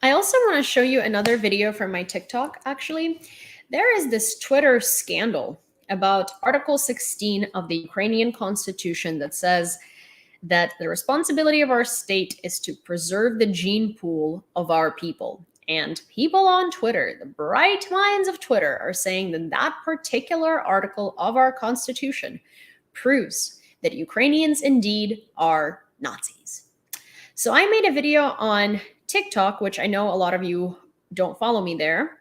I also want to show you another video from my TikTok, actually. There is this Twitter scandal about Article 16 of the Ukrainian Constitution that says that the responsibility of our state is to preserve the gene pool of our people. And people on Twitter, the bright minds of Twitter, are saying that that particular article of our Constitution proves that Ukrainians indeed are Nazis. So I made a video on TikTok, which I know a lot of you don't follow me there.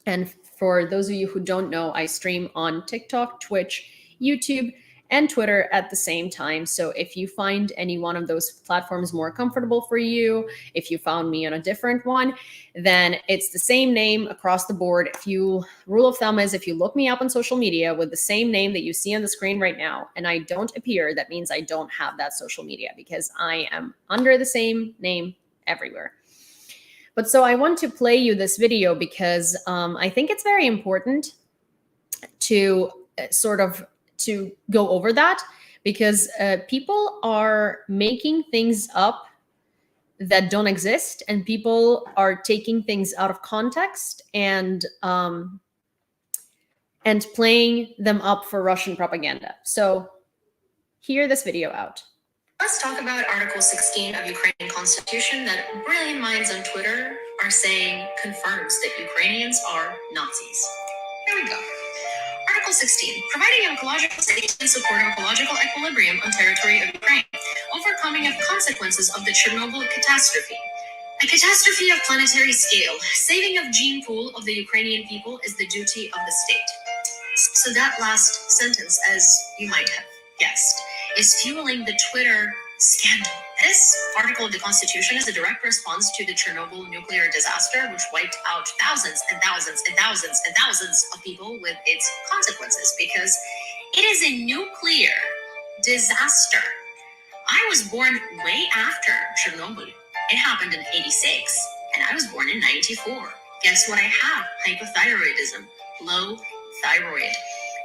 And for those of you who don't know, I stream on TikTok, Twitch, YouTube, and Twitter at the same time. So if you find any one of those platforms more comfortable for you, if you found me on a different one, then it's the same name across the board. Rule of thumb is if you look me up on social media with the same name that you see on the screen right now, and I don't appear, that means I don't have that social media, because I am under the same name everywhere. But so I want to play you this video because I think it's very important to to go over that, because people are making things up that don't exist, and people are taking things out of context and playing them up for Russian propaganda. So hear this video out. Let's talk about Article 16 of Ukrainian Constitution that brilliant minds on Twitter are saying confirms that Ukrainians are Nazis. Here we go. Article 16, providing ecological safety and supporting ecological equilibrium on territory of Ukraine, overcoming of consequences of the Chernobyl catastrophe. A catastrophe of planetary scale, saving of gene pool of the Ukrainian people is the duty of the state. So that last sentence, as you might have guessed, is fueling the Twitter scandal. This article of the Constitution is a direct response to the Chernobyl nuclear disaster, which wiped out thousands and thousands and thousands and thousands of people with its consequences, because it is a nuclear disaster. I was born way after Chernobyl. It happened in 86, and I was born in 94. Guess what I have? Hypothyroidism, low thyroid,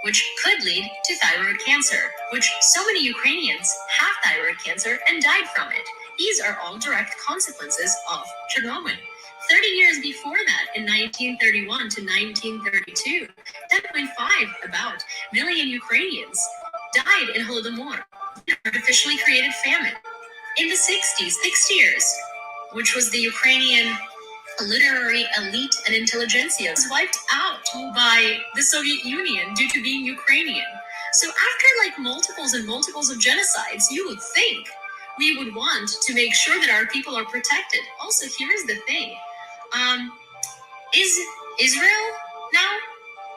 which could lead to thyroid cancer, which so many Ukrainians have thyroid cancer and died from it. These are all direct consequences of Chernobyl. 30 years before that, in 1931 to 1932, 10.5 million Ukrainians died in Holodomor, an artificially created famine. In the 60s, 6 years, which was the Ukrainian literary elite and intelligentsia, was wiped out by the Soviet Union due to being Ukrainian. So after multiples and multiples of genocides, you would think we would want to make sure that our people are protected. Also, here's the thing. Is Israel now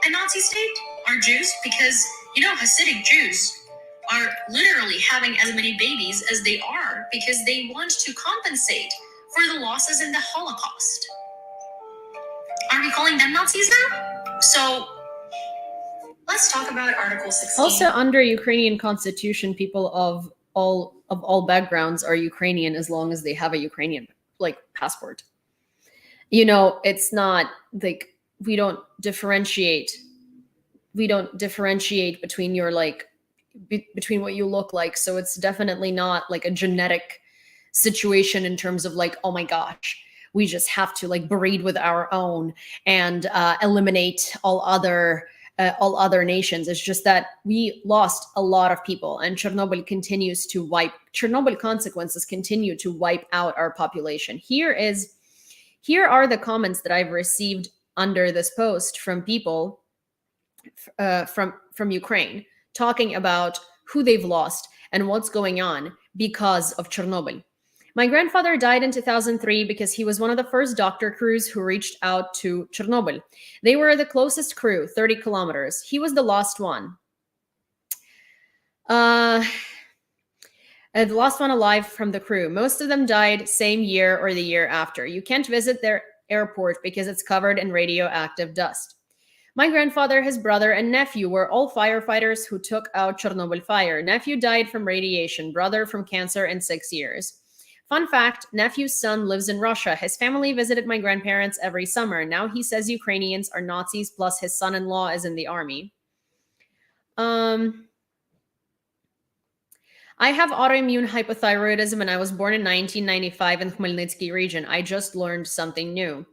a Nazi state? Are Jews? Because, Hasidic Jews are literally having as many babies as they are because they want to compensate for the losses in the Holocaust. Are we calling them Nazis now? So let's talk about Article 16. Also, under Ukrainian constitution, people of all backgrounds are Ukrainian as long as they have a Ukrainian passport. It's not like we don't differentiate between your between what you look like. So it's definitely not like a genetic situation in terms of like, oh my gosh, we just have to like breed with our own and eliminate all other nations. It's just that we lost a lot of people, and Chernobyl consequences continue to wipe out our population. Here are the comments that I've received under this post from people from Ukraine, talking about who they've lost and what's going on because of Chernobyl. My grandfather died in 2003 because he was one of the first doctor crews who reached out to Chernobyl. They were the closest crew, 30 kilometers. He was the last one. The last one alive from the crew. Most of them died same year or the year after. You can't visit their airport because it's covered in radioactive dust. My grandfather, his brother, and nephew were all firefighters who took out Chernobyl fire. Nephew died from radiation, brother from cancer in 6 years. Fun fact, nephew's son lives in Russia. His family visited my grandparents every summer. Now he says Ukrainians are Nazis, plus his son-in-law is in the army. I have autoimmune hypothyroidism and I was born in 1995 in Khmelnytsky region. I just learned something new.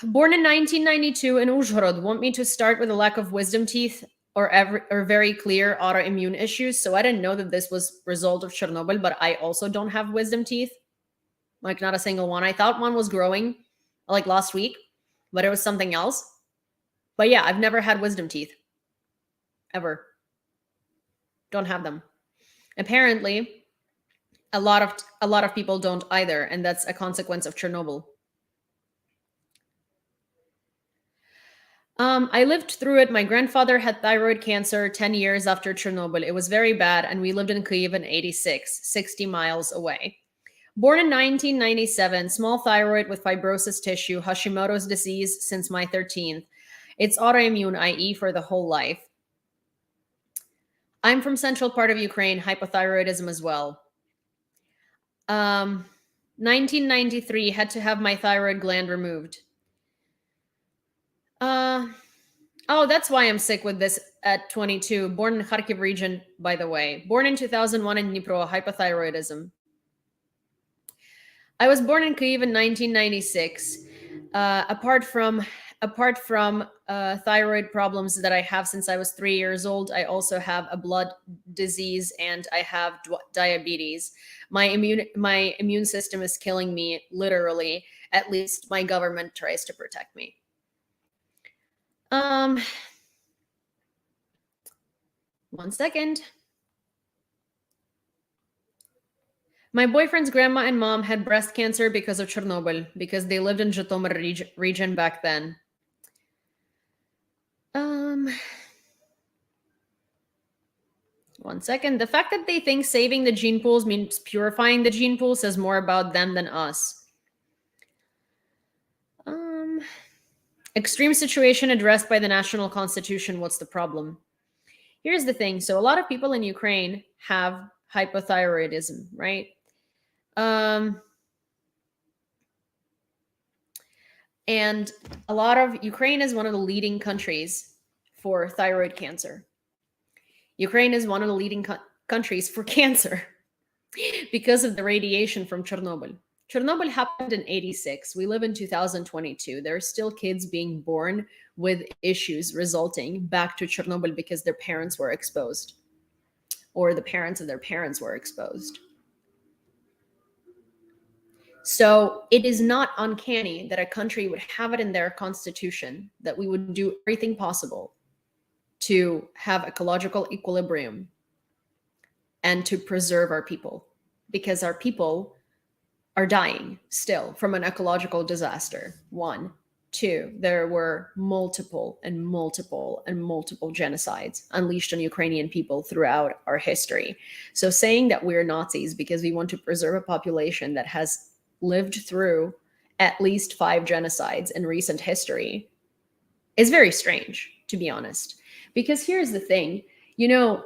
Born in 1992 in Uzhhorod. Want me to start with a lack of wisdom teeth or very clear autoimmune issues? So I didn't know that this was result of Chernobyl, but I also don't have wisdom teeth. Like not a single one. I thought one was growing like last week, but it was something else. But yeah, I've never had wisdom teeth. Ever. Don't have them. Apparently, a lot of people don't either, and that's a consequence of Chernobyl. I lived through it. My grandfather had thyroid cancer 10 years after Chernobyl. It was very bad, and we lived in Kyiv in 86, 60 miles away. Born in 1997, small thyroid with fibrosis tissue, Hashimoto's disease since my 13th. It's autoimmune, i.e. for the whole life. I'm from central part of Ukraine, hypothyroidism as well. 1993, had to have my thyroid gland removed. Oh, that's why I'm sick with this at 22. Born in Kharkiv region, by the way. Born in 2001 in Dnipro, hypothyroidism. I was born in Kyiv in 1996. Apart from thyroid problems that I have since I was 3 years old, I also have a blood disease and I have diabetes. My immune system is killing me, literally. At least my government tries to protect me. One second. My boyfriend's grandma and mom had breast cancer because of Chernobyl, because they lived in Zhytomyr region back then. One second. The fact that they think saving the gene pools means purifying the gene pool says more about them than us. Extreme situation addressed by the national constitution. What's the problem? Here's the thing. So a lot of people in Ukraine have hypothyroidism, right? And a lot of Ukraine is one of the leading countries for thyroid cancer. Ukraine is one of the leading countries for cancer because of the radiation from Chernobyl. Chernobyl happened in 86. We live in 2022. There are still kids being born with issues resulting back to Chernobyl because their parents were exposed, or the parents of their parents were exposed. So it is not uncanny that a country would have it in their constitution that we would do everything possible to have ecological equilibrium and to preserve our people, because our people are dying still from an ecological disaster. 1, 2, there were multiple genocides unleashed on Ukrainian people throughout our history. So saying that we're Nazis because we want to preserve a population that has lived through at least 5 genocides in recent history is very strange, to be honest. Because here's the thing, you know,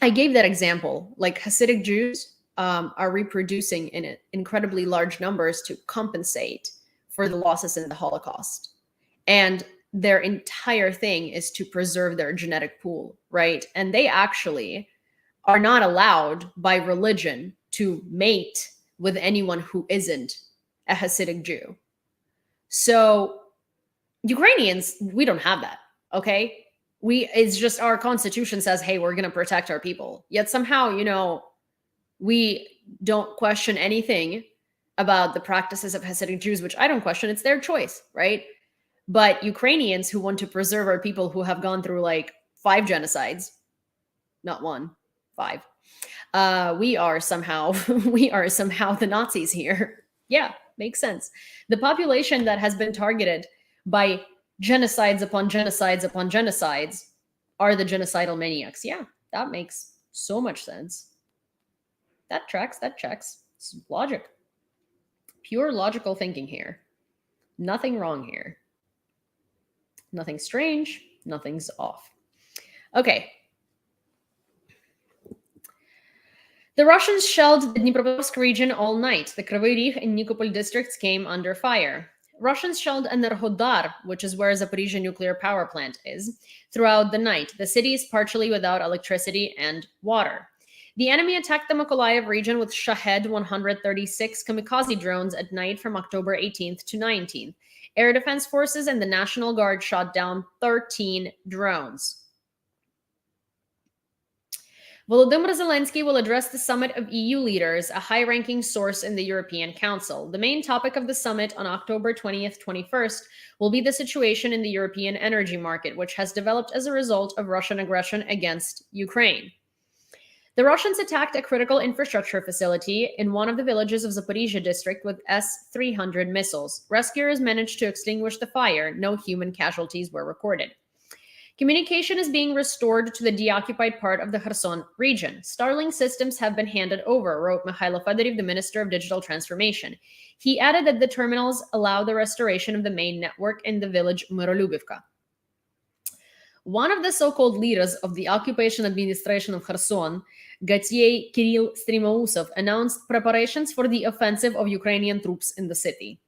I gave that example, like Hasidic Jews are reproducing in incredibly large numbers to compensate for the losses in the Holocaust. And their entire thing is to preserve their genetic pool, right? And they actually are not allowed by religion to mate with anyone who isn't a Hasidic Jew. So Ukrainians, we don't have that, okay? It's just our constitution says, hey, we're going to protect our people. Yet somehow, we don't question anything about the practices of Hasidic Jews, which I don't question. It's their choice, right? But Ukrainians who want to preserve our people who have gone through like 5 genocides, not 1, 5. We are somehow the Nazis here. Yeah, makes sense. The population that has been targeted by genocides upon genocides upon genocides are the genocidal maniacs. Yeah, that makes so much sense. That tracks. It's logic. Pure logical thinking here. Nothing wrong here. Nothing strange. Nothing's off. Okay. The Russians shelled the Dnipropetrovsk region all night. The Kryvyi Rih and Nikopol districts came under fire. Russians shelled Enerhodar, which is where Zaporizhzhia nuclear power plant is, throughout the night. The city is partially without electricity and water. The enemy attacked the Mykolaiv region with Shahed 136 kamikaze drones at night from October 18th to 19th. Air Defense Forces and the National Guard shot down 13 drones. Volodymyr Zelensky will address the summit of EU leaders, a high-ranking source in the European Council. The main topic of the summit on October 20th, 21st will be the situation in the European energy market, which has developed as a result of Russian aggression against Ukraine. The Russians attacked a critical infrastructure facility in one of the villages of Zaporizhzhia district with S-300 missiles. Rescuers managed to extinguish the fire. No human casualties were recorded. Communication is being restored to the deoccupied part of the Kherson region. Starlink systems have been handed over, wrote Mikhailo Fedorov, the Minister of Digital Transformation. He added that the terminals allow the restoration of the main network in the village Myrolubivka. One of the so-called leaders of the occupation administration of Kherson, Gautier Kirill Stremousov, announced preparations for the offensive of Ukrainian troops in the city.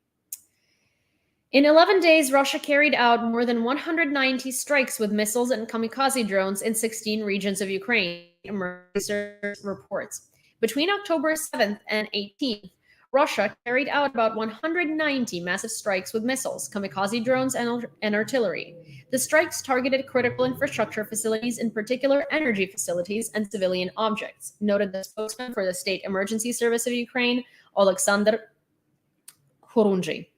In 11 days, Russia carried out more than 190 strikes with missiles and kamikaze drones in 16 regions of Ukraine, emergency reports. Between October 7th and 18th, Russia carried out about 190 massive strikes with missiles, kamikaze drones, and artillery. The strikes targeted critical infrastructure facilities, in particular energy facilities and civilian objects, noted the spokesman for the State Emergency Service of Ukraine, Oleksandr Khorunzhy.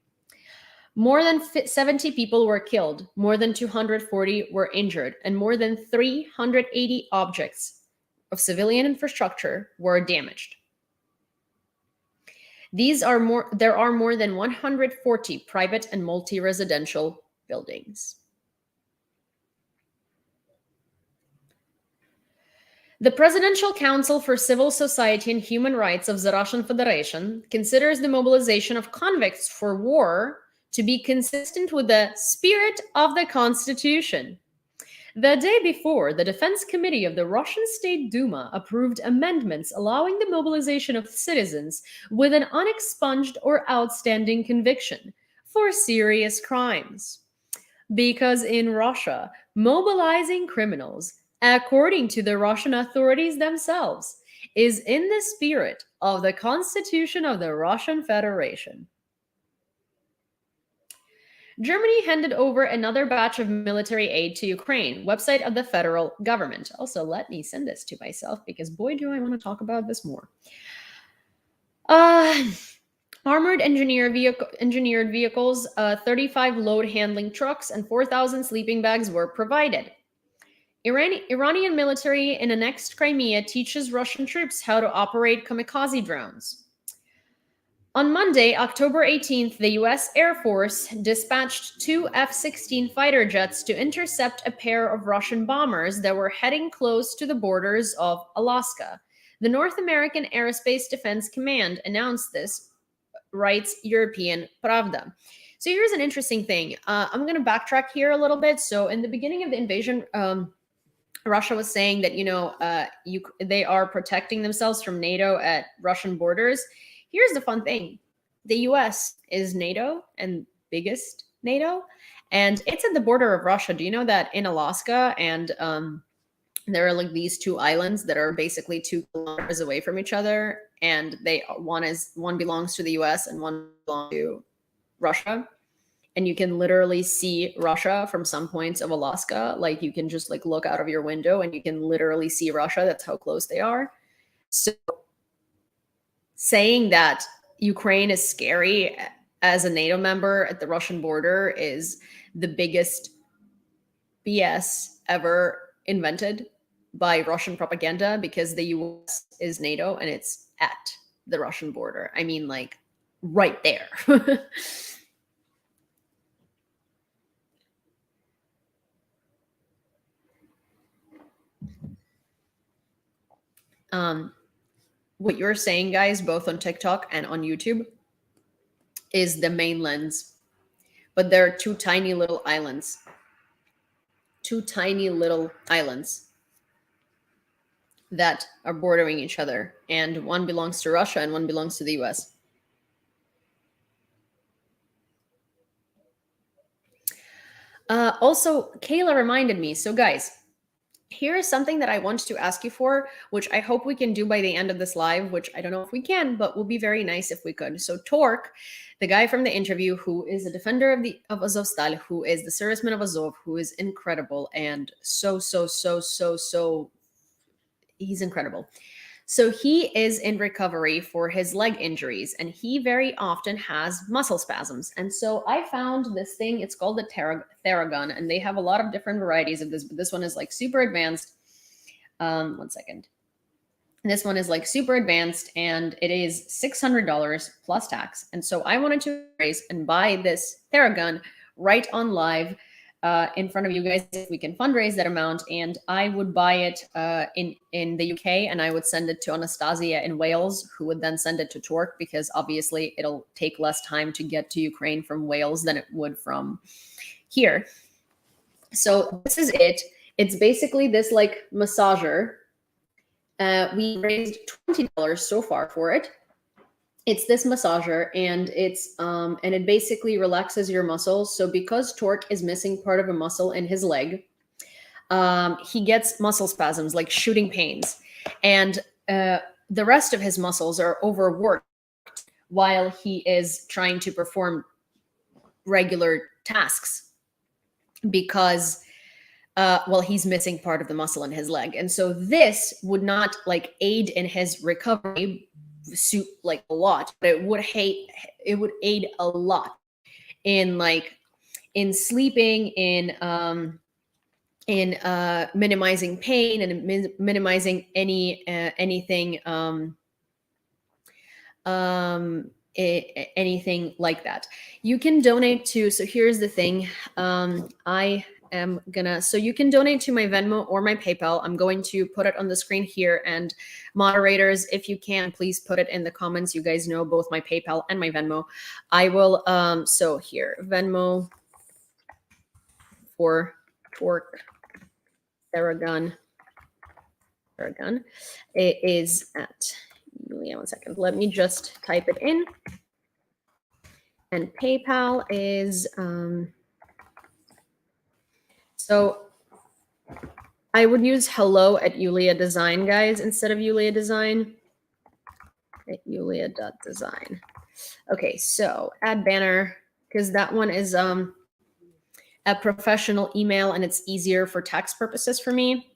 More than 70 people were killed, more than 240 were injured, and more than 380 objects of civilian infrastructure were damaged. There are more than 140 private and multi-residential buildings. The Presidential Council for Civil Society and Human Rights of the Russian Federation considers the mobilization of convicts for war to be consistent with the spirit of the Constitution. The day before, the Defense Committee of the Russian State Duma approved amendments allowing the mobilization of citizens with an unexpunged or outstanding conviction for serious crimes. Because in Russia, mobilizing criminals, according to the Russian authorities themselves, is in the spirit of the Constitution of the Russian Federation. Germany handed over another batch of military aid to Ukraine, website of the federal government. Also, let me send this to myself because boy, do I want to talk about this more. Armored engineered vehicles, 35 load handling trucks, and 4,000 sleeping bags were provided. Iranian military in annexed Crimea teaches Russian troops how to operate kamikaze drones. On Monday, October 18th, the U.S. Air Force dispatched 2 F-16 fighter jets to intercept a pair of Russian bombers that were heading close to the borders of Alaska. The North American Aerospace Defense Command announced this, writes European Pravda. So here's an interesting thing. I'm going to backtrack here a little bit. So in the beginning of the invasion, Russia was saying that, they are protecting themselves from NATO at Russian borders. Here's the fun thing. The US is NATO and biggest NATO, and it's at the border of Russia. Do you know that in Alaska and there are like these two islands that are basically 2 kilometers away from each other, and one belongs to the US and one belongs to Russia. And you can literally see Russia from some points of Alaska. Like you can just like look out of your window and you can literally see Russia. That's how close they are. So saying that Ukraine is scary as a NATO member at the Russian border is the biggest BS ever invented by Russian propaganda, because the US is NATO and it's at the Russian border. I mean, like right there. What you're saying, guys, both on TikTok and on YouTube, is the main lens. But there are 2 tiny little islands. 2 tiny little islands that are bordering each other. And one belongs to Russia and one belongs to the US. Also, Kayla reminded me. So, guys, here is something that I want to ask you for, which I hope we can do by the end of this live, which I don't know if we can, but would be very nice if we could. So Tork, the guy from the interview, who is a defender of Azovstal, who is the serviceman of Azov, who is incredible and so he's incredible. So he is in recovery for his leg injuries, and he very often has muscle spasms. And so I found this thing, it's called the Theragun, and they have a lot of different varieties of this, but this one is like super advanced. One second. This one is like super advanced, and it is $600 plus tax. And so I wanted to raise and buy this Theragun right on live in front of you guys, if we can fundraise that amount. And I would buy it in the UK, and I would send it to Anastasia in Wales, who would then send it to Tork, because obviously it'll take less time to get to Ukraine from Wales than it would from here. So this is it. It's basically this like massager. We raised $20 so far for it. It's this massager, and it's and it basically relaxes your muscles. So because Tork is missing part of a muscle in his leg, he gets muscle spasms, like shooting pains, and the rest of his muscles are overworked while he is trying to perform regular tasks, because he's missing part of the muscle in his leg. And so this would not like aid in his recovery suit like a lot, but it would aid a lot in like in sleeping, in minimizing pain, and minimizing anything anything like that. You can donate to, so here's the thing, so you can donate to my Venmo or my PayPal. I'm going to put it on the screen here, and moderators, if you can, please put it in the comments. You guys know both my PayPal and my Venmo. I will, so here, Venmo for Tork Theragun. It is at, one second, let me just type it in. And PayPal is, so I would use hello at Yulia Design, guys, instead of Yulia Design. At yulia.design. Okay, so add banner, because that one is a professional email, and it's easier for tax purposes for me.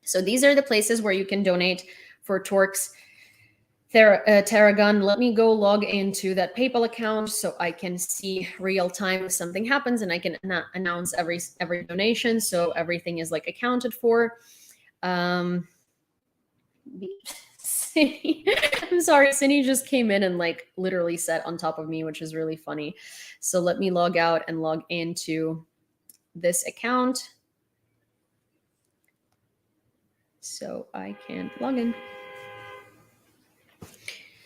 So these are the places where you can donate for Tork's Theragun. Let me go log into that PayPal account so I can see real time if something happens, and I can announce every donation, so everything is like accounted for. Cindy, I'm sorry, Cindy just came in and like literally sat on top of me, which is really funny. So let me log out and log into this account so I can log in.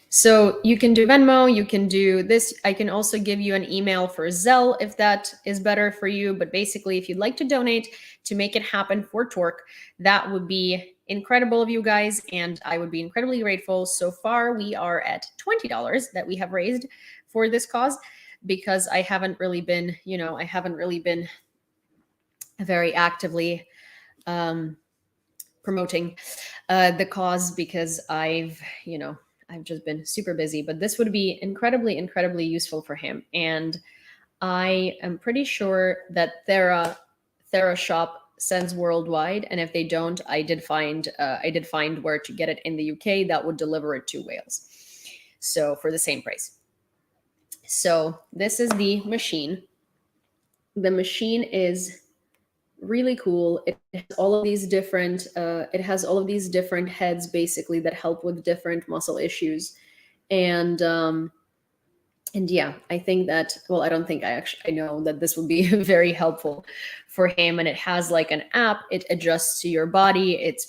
So you can do Venmo, you can do this. I can also give you an email for Zelle if that is better for you. But basically, if you'd like to donate to make it happen for Tork, that would be incredible of you guys, and I would be incredibly grateful. So far, we are at $20 that we have raised for this cause, because I haven't really been, very actively promoting the cause because I've just been super busy. But this would be incredibly, incredibly useful for him. And I am pretty sure that Thera shop sends worldwide, and if they don't, I did find where to get it in the UK that would deliver it to Wales, so for the same price. So this is the machine. The machine is really cool. It has all of these different heads basically that help with different muscle issues, and yeah, I think that, well, I don't think I know that this would be very helpful for him. And it has like an app, it adjusts to your body. It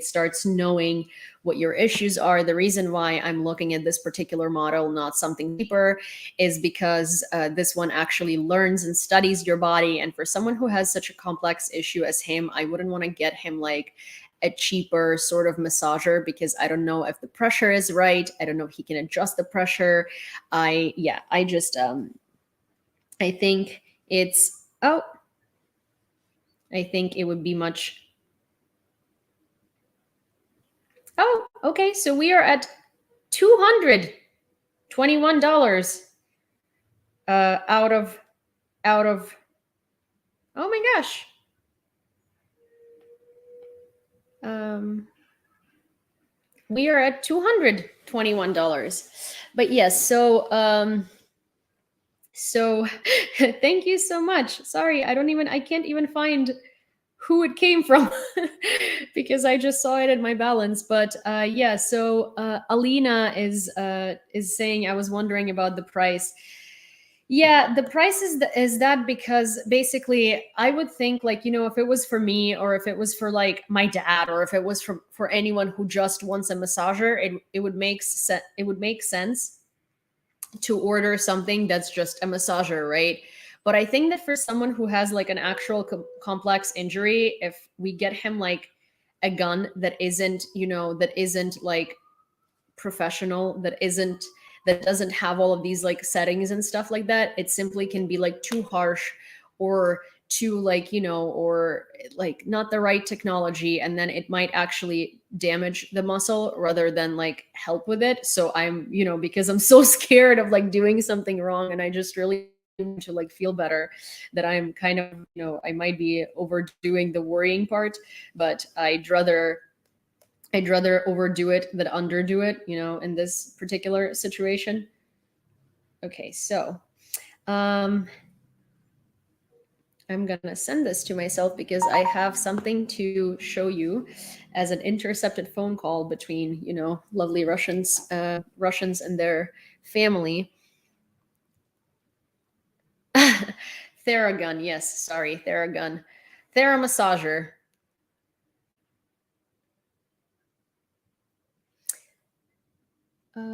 starts knowing what your issues are. The reason why I'm looking at this particular model, not something deeper, is because this one actually learns and studies your body. And for someone who has such a complex issue as him, I wouldn't want to get him like a cheaper sort of massager because I don't know if the pressure is right. I don't know if he can adjust the pressure. I think it would be much. Oh, okay. So we are at $221 out of, oh my gosh. We are at $221. But yes, so thank you so much. Sorry, I can't even find who it came from because I just saw it in my balance. But yeah, so Alina is saying, I was wondering about the price. Yeah, the price is that because basically I would think like, if it was for me or if it was for like my dad or if it was for anyone who just wants a massager, it would make sense to order something that's just a massager, right? But I think that for someone who has like an actual complex injury, if we get him like a gun that isn't like professional, that doesn't have all of these like settings and stuff like that, it simply can be like too harsh or too like, or like not the right technology. And then it might actually damage the muscle rather than like help with it. So I'm, because I'm so scared of like doing something wrong and I just really need to like feel better, that I'm kind of, I might be overdoing the worrying part, but I'd rather overdo it than underdo it, in this particular situation. Okay, so I'm gonna send this to myself because I have something to show you as an intercepted phone call between, lovely Russians and their family. Theragun, yes, sorry, Theragun. Theramassager.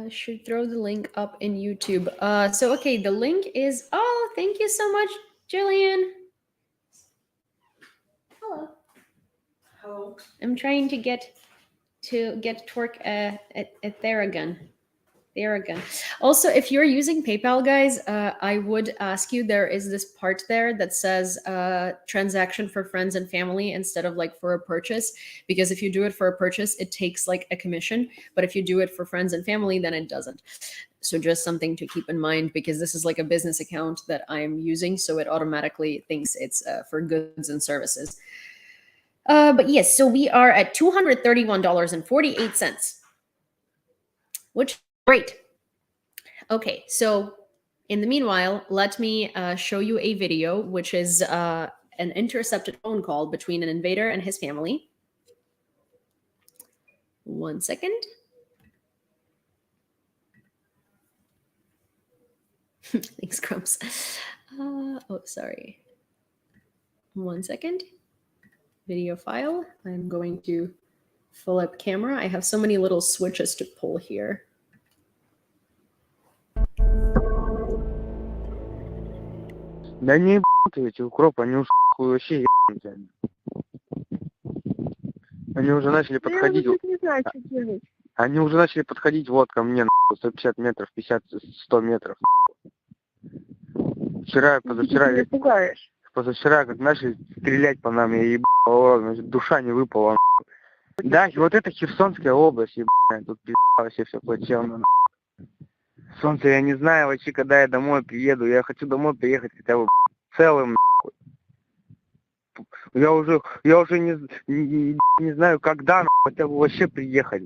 Should throw the link up in YouTube. So okay, the link is, oh, thank you so much, Jillian. Hello. Hello. I'm trying to get Tork a Theragun. Also, if you're using PayPal, guys, I would ask you, there is this part there that says transaction for friends and family instead of like for a purchase, because if you do it for a purchase, it takes like a commission. But if you do it for friends and family, then it doesn't. So just something to keep in mind, because this is like a business account that I'm using. So it automatically thinks it's for goods and services. But yes, so we are at $231.48, which great. Okay, so in the meanwhile, let me show you a video, which is an intercepted phone call between an invader and his family. 1 second. Thanks, Crumbs. Oh, sorry. 1 second. Video file. I'm going to full up camera. I have so many little switches to pull here. Да не ты эти укроп, они уж вообще ебанутые. Они уже начали подходить. Не знаю, что делать. Они уже начали подходить вот ко мне, 150 метров, 50-100 метров. Вчера, позавчера, как начали стрелять по нам, я ебал, значит, душа не выпала. Да, вот это Херсонская область, ебаная, тут пизда вообще все плачевно. Солнце, я не знаю вообще, когда я домой приеду. Я хочу домой приехать хотя бы целым. Я уже не знаю, когда хотя бы вообще приехать.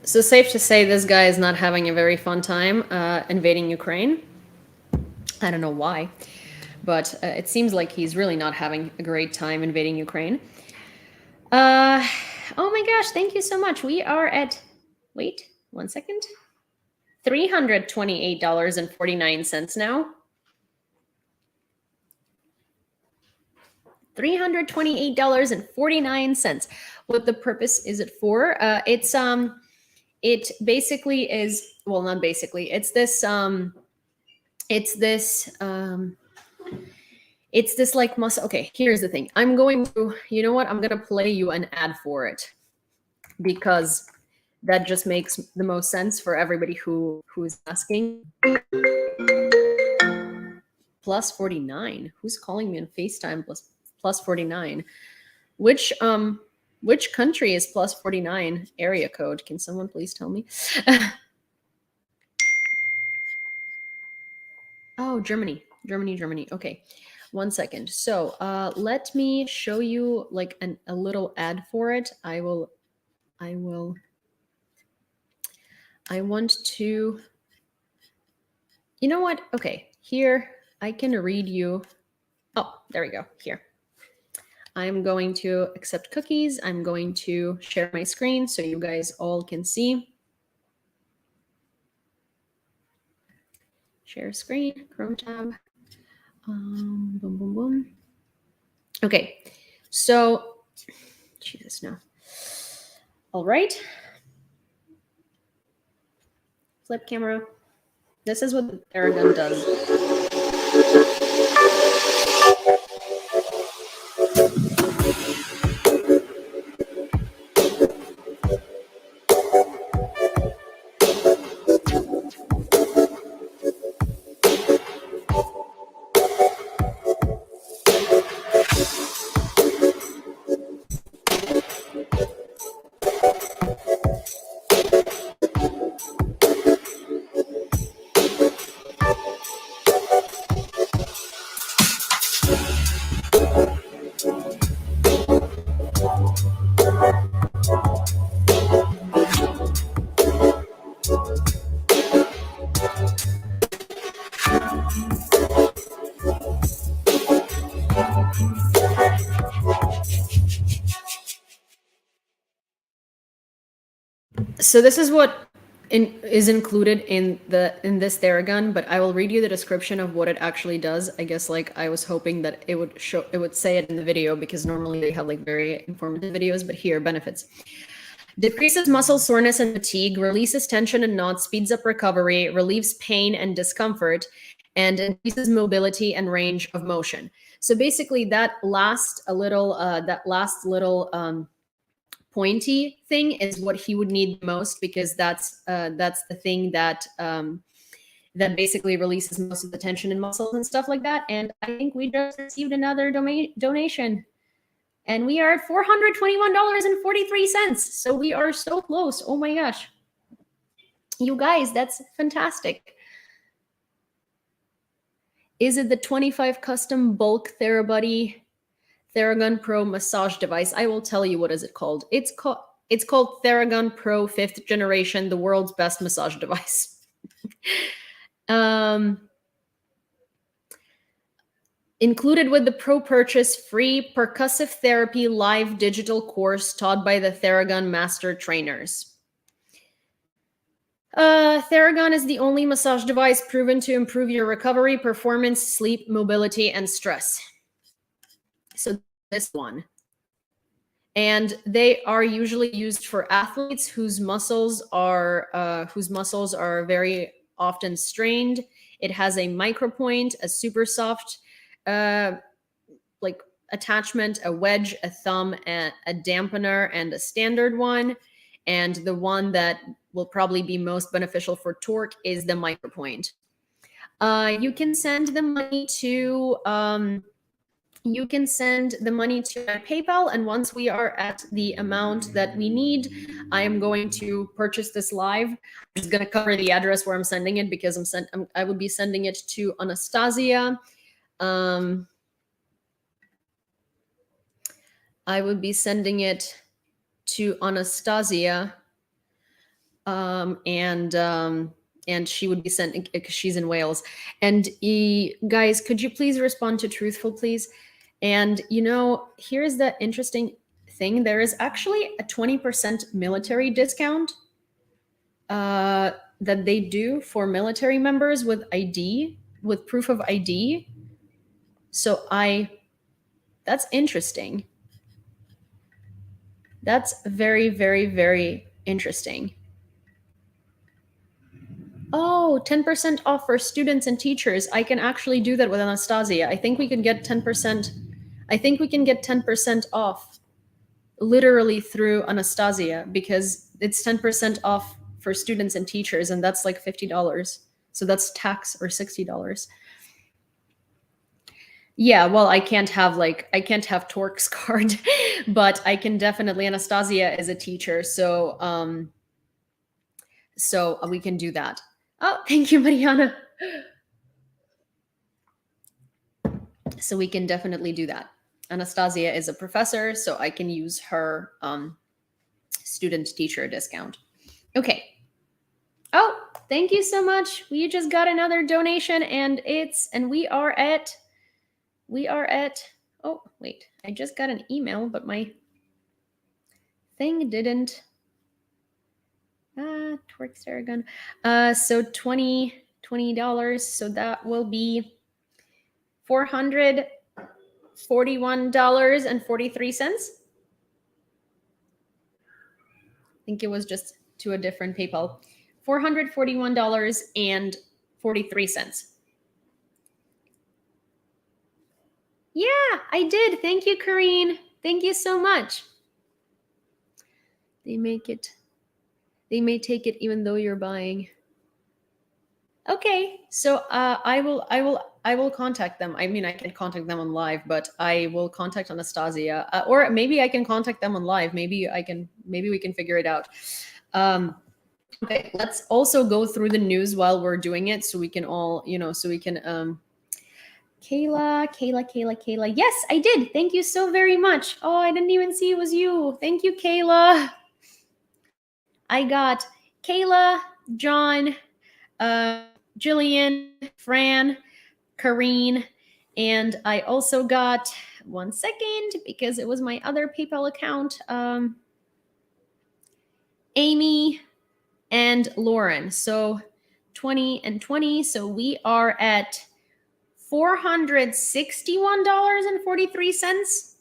So safe to say this guy is not having a very fun time invading Ukraine. I don't know why, but it seems like he's really not having a great time invading Ukraine. Oh my gosh, thank you so much. We are at, wait, 1 second. $328.49 now. $328.49. What the purpose is it for? It basically is, well, not basically. It's this like muscle. Okay, here's the thing. I'm going to, you know what? I'm going to play you an ad for it because that just makes the most sense for everybody who's asking. Plus 49. Who's calling me on FaceTime plus 49? Which country is plus 49 area code? Can someone please tell me? Oh, Germany. Okay. 1 second. So let me show you like a little ad for it. I want to, you know what? Okay, here I can read you. Oh, there we go. Here. I'm going to accept cookies. I'm going to share my screen so you guys all can see. Share screen, Chrome tab. Boom, boom, boom. Okay, so, Jesus, no. All right. Flip camera. This is what the Theragun does. So this is what is included in this Theragun, but I will read you the description of what it actually does. I guess like I was hoping that it would say it in the video because normally they have like very informative videos, but here, benefits. Decreases muscle soreness and fatigue, releases tension and knots, speeds up recovery, relieves pain and discomfort, and increases mobility and range of motion. So basically that last little pointy thing is what he would need the most because that's the thing that that basically releases most of the tension in muscles and stuff like that. And I think we just received another donation. And we are at $421.43. So we are so close. Oh my gosh. You guys, that's fantastic. Is it the 25 custom bulk TheraBuddy Theragun Pro massage device? I will tell you what is it called. It's called Theragun Pro 5th generation, the world's best massage device. Included with the Pro purchase, free percussive therapy live digital course taught by the Theragun master trainers. Theragun is the only massage device proven to improve your recovery, performance, sleep, mobility, and stress. So this one. And they are usually used for athletes whose muscles are very often strained. It has a micropoint, a super soft like attachment, a wedge, a thumb, a dampener, and a standard one. And the one that will probably be most beneficial for Tork is the micropoint. You can send the money to you can send the money to my PayPal, and once we are at the amount that we need, I am going to purchase this live. I'm just going to cover the address where I'm sending it because I would be sending it to Anastasia. I would be sending it to Anastasia, and she would be sending because she's in Wales. And guys, could you please respond to truthful, please? And here's the interesting thing: there is actually a 20% military discount that they do for military members with ID, with proof of ID. So that's interesting. That's very, very, very interesting. Oh, 10% off for students and teachers. I can actually do that with Anastasia. I think we can get 10%. I think we can get 10% off literally through Anastasia because it's 10% off for students and teachers, and that's like $50. So that's tax, or $60. Yeah, well, I can't have Tork's card, but I can definitely. Anastasia is a teacher, so we can do that. Oh, thank you, Mariana. So we can definitely do that. Anastasia is a professor, so I can use her student teacher discount. Okay. Oh, thank you so much. We just got another donation, and we are at. Oh, wait. I just got an email, but my thing didn't. Tork Saragon. So $20. So that will be $441.43. I think it was just to a different PayPal. $441.43. Yeah, I did. Thank you, Karine. Thank you so much. They may take it even though you're buying. Okay, so I will contact them. I mean, I can contact them on live, but I will contact Anastasia, or maybe I can contact them on live. Maybe we can figure it out. Okay, let's also go through the news while we're doing it, so we can all, Kayla. Yes, I did. Thank you so very much. Oh, I didn't even see it was you. Thank you, Kayla. I got Kayla, John, Jillian, Fran, Karine, and I also got, one second, because it was my other PayPal account, Amy and Lauren. So 20 and 20. So we are at $461.43.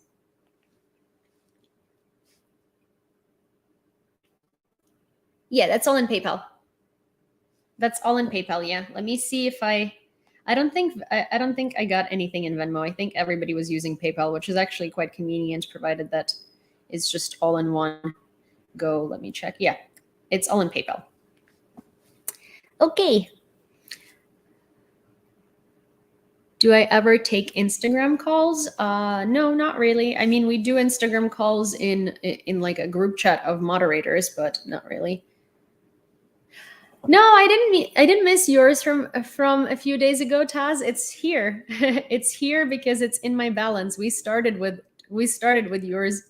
Yeah, that's all in PayPal. That's all in PayPal. Yeah. Let me see if I don't think I got anything in Venmo. I think everybody was using PayPal, which is actually quite convenient, provided that it's just all in one go. Let me check. Yeah, it's all in PayPal. Okay. Do I ever take Instagram calls? No, not really. I mean, we do Instagram calls in like a group chat of moderators, but not really. No, I didn't miss yours from a few days ago, Taz. It's here. It's here because it's in my balance. We started with yours.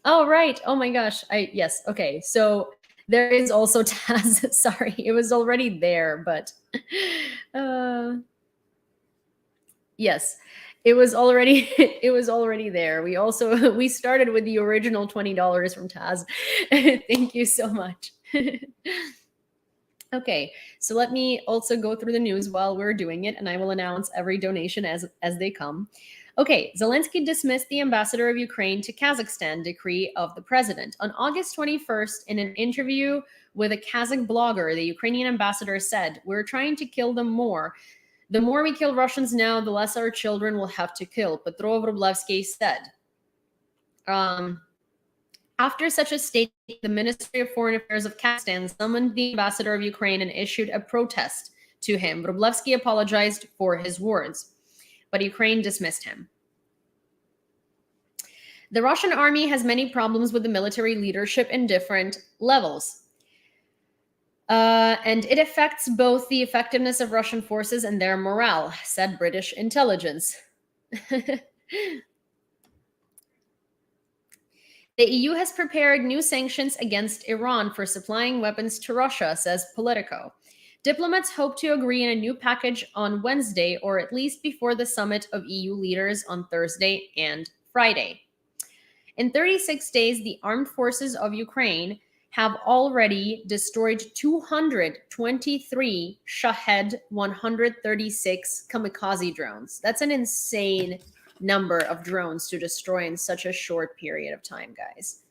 Oh, right. Oh my gosh. Yes. Okay. So there is also Taz. Sorry, it was already there, but yes, it was already there. We started with the original $20 from Taz. Thank you so much. Okay, so let me also go through the news while we're doing it, and I will announce every donation as they come. Okay, Zelensky dismissed the ambassador of Ukraine to Kazakhstan decree of the president. On August 21st, in an interview with a Kazakh blogger, the Ukrainian ambassador said, "We're trying to kill them more. The more we kill Russians now, the less our children will have to kill," Petro Vrublevsky said. After such a statement, the Ministry of Foreign Affairs of Kazakhstan summoned the ambassador of Ukraine and issued a protest to him. Vrublevsky apologized for his words. but Ukraine dismissed him. The Russian army has many problems with the military leadership in different levels. And it affects both the effectiveness of Russian forces and their morale, said British intelligence. The EU has prepared new sanctions against Iran for supplying weapons to Russia, says Politico. Diplomats hope to agree on a new package on Wednesday, or at least before the summit of EU leaders on Thursday and Friday. In 36 days, the armed forces of Ukraine have already destroyed 223 Shahed 136 kamikaze drones. That's an insane number of drones to destroy in such a short period of time, guys.